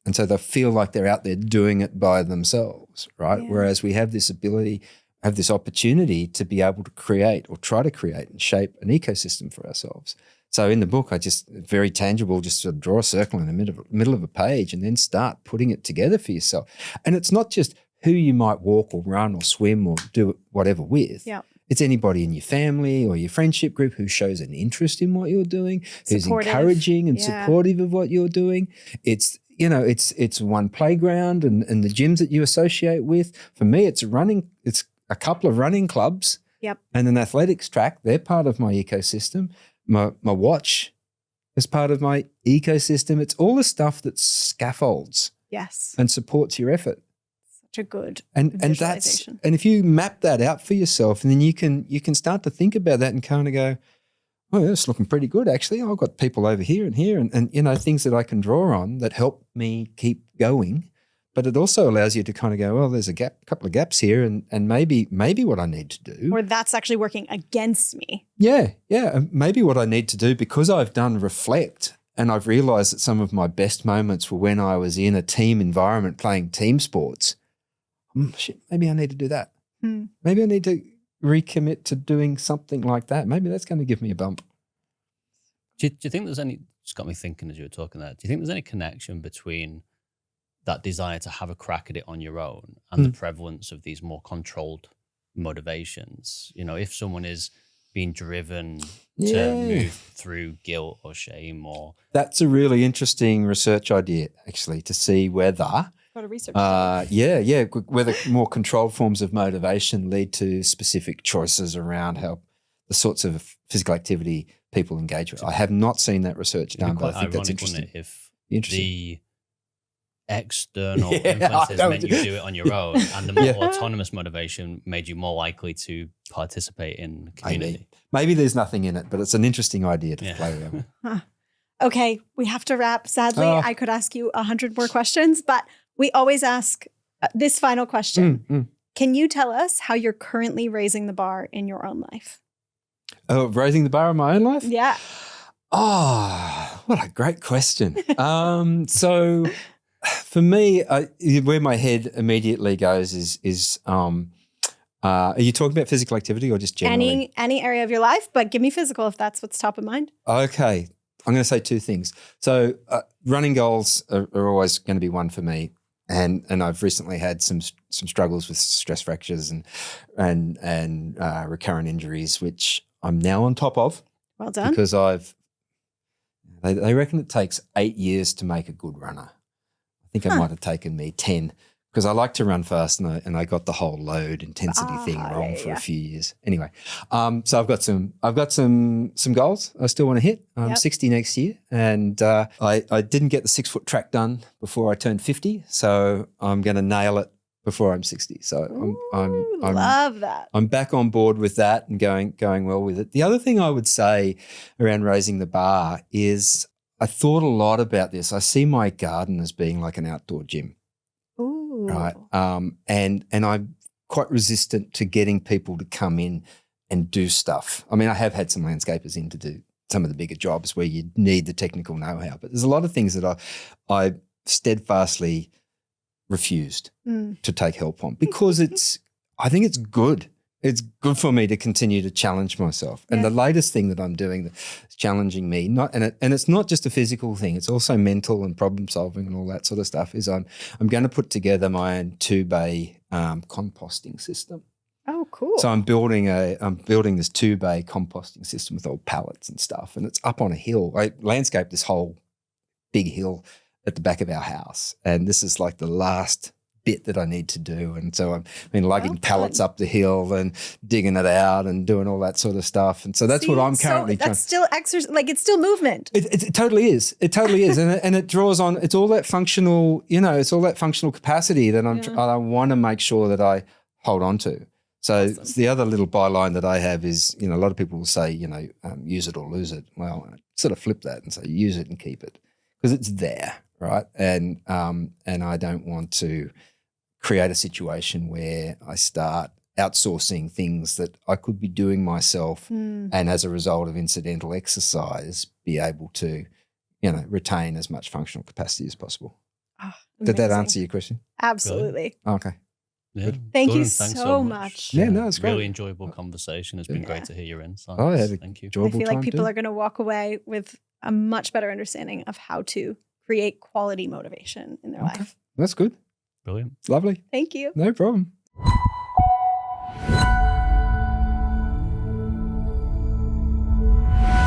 And so they feel like they're out there doing it by themselves, right? Yeah. Whereas we have this ability, have this opportunity to be able to create or try to create and shape an ecosystem for ourselves. So in the book, I just, very tangible, just sort of draw a circle in the middle of a page and then start putting it together for yourself. And it's not just who you might walk or run or swim or do whatever with. Yeah. It's anybody in your family or your friendship group who shows an interest in what you're doing, who's supportive. encouraging and supportive of what you're doing. It's, you know, it's one playground and the gyms that you associate with. For me, it's a couple of running clubs and an athletics track. They're part of my ecosystem. My watch is part of my ecosystem. It's all the stuff that scaffolds and supports your effort. Such a good and visualization. And if you map that out for yourself, and then you can start to think about that and kind of go, oh, that's looking pretty good actually. I've got people over here and here and you know, things that I can draw on that help me keep going. But it also allows you to kind of go, well, there's a couple of gaps here and maybe what I need to do. Or that's actually working against me. Yeah. Maybe what I need to do, because I've done reflect and I've realised that some of my best moments were when I was in a team environment playing team sports. Maybe I need to do that. Maybe I need to recommit to doing something like that. Maybe that's going to give me a bump. Do you think there's any, just got me thinking as you were talking there, do you think there's any connection between that desire to have a crack at it on your own and the prevalence of these more controlled motivations? You know, if someone is being driven to move through guilt or shame or... That's a really interesting research idea, actually, to see whether... Got a research whether more controlled forms of motivation lead to specific choices around how the sorts of physical activity people engage with. I have not seen that research done, but I think that's interesting. If the external influences meant you do it on your own and the more autonomous motivation made you more likely to participate in community. Maybe there's nothing in it, but it's an interesting idea to play around with. Okay, we have to wrap. Sadly, I could ask you 100 more questions, but we always ask this final question. Can you tell us how you're currently raising the bar in your own life? Oh, raising the bar in my own life? Yeah. Oh, what a great question. So for me, where my head immediately goes is are you talking about physical activity or just generally? Any area of your life, but give me physical if that's what's top of mind. Okay. I'm going to say two things. So running goals are always going to be one for me. And I've recently had some struggles with stress fractures and recurrent injuries, which I'm now on top of. Well done. Because they reckon it takes 8 years to make a good runner. I think it might have taken me 10 because I like to run fast and I got the whole load intensity thing wrong for a few years. Anyway, so I've got some goals I still want to hit. I'm 60 next year, and I didn't get the 6-foot track done before I turned 50, so I'm going to nail it before I'm 60. So I'm love that. I'm back on board with that and going well with it. The other thing I would say around raising the bar is I thought a lot about this. I see my garden as being like an outdoor gym. Ooh. Right. And I'm quite resistant to getting people to come in and do stuff. I mean, I have had some landscapers in to do some of the bigger jobs where you need the technical know-how, but there's a lot of things that I steadfastly refused to take help on because I think it's good. It's good for me to continue to challenge myself. And the latest thing that I'm doing that's challenging me, and it's not just a physical thing, it's also mental and problem solving and all that sort of stuff, is I'm going to put together my own 2-bay composting system. Oh, cool. So I'm building this 2-bay composting system with old pallets and stuff, and it's up on a hill. I landscaped this whole big hill at the back of our house, and this is like the last bit that I need to do. And so I've been lugging pallets up the hill and digging it out and doing all that sort of stuff. And so that's what I'm currently trying. That's still exercise, like it's still movement. It totally is. It totally is. And it draws on, it's all that functional, it's all that functional capacity that I want to make sure that I hold on to. So the other little byline that I have is, a lot of people will say, use it or lose it. Well, I sort of flip that and say use it and keep it because it's there. right? And I don't want to create a situation where I start outsourcing things that I could be doing myself, and as a result of incidental exercise, be able to, retain as much functional capacity as possible. Oh, Did that amazing. answer your question? Absolutely. Okay. Yeah. Thank you Gordon, thanks so much. Yeah, no, it's great. Really enjoyable conversation. It's been great to hear your insights. Oh, I had a Thank you. I enjoyable feel like time people too. are going to walk away with a much better understanding of how to create quality motivation in their life. That's good. Brilliant. Lovely. Thank you. No problem.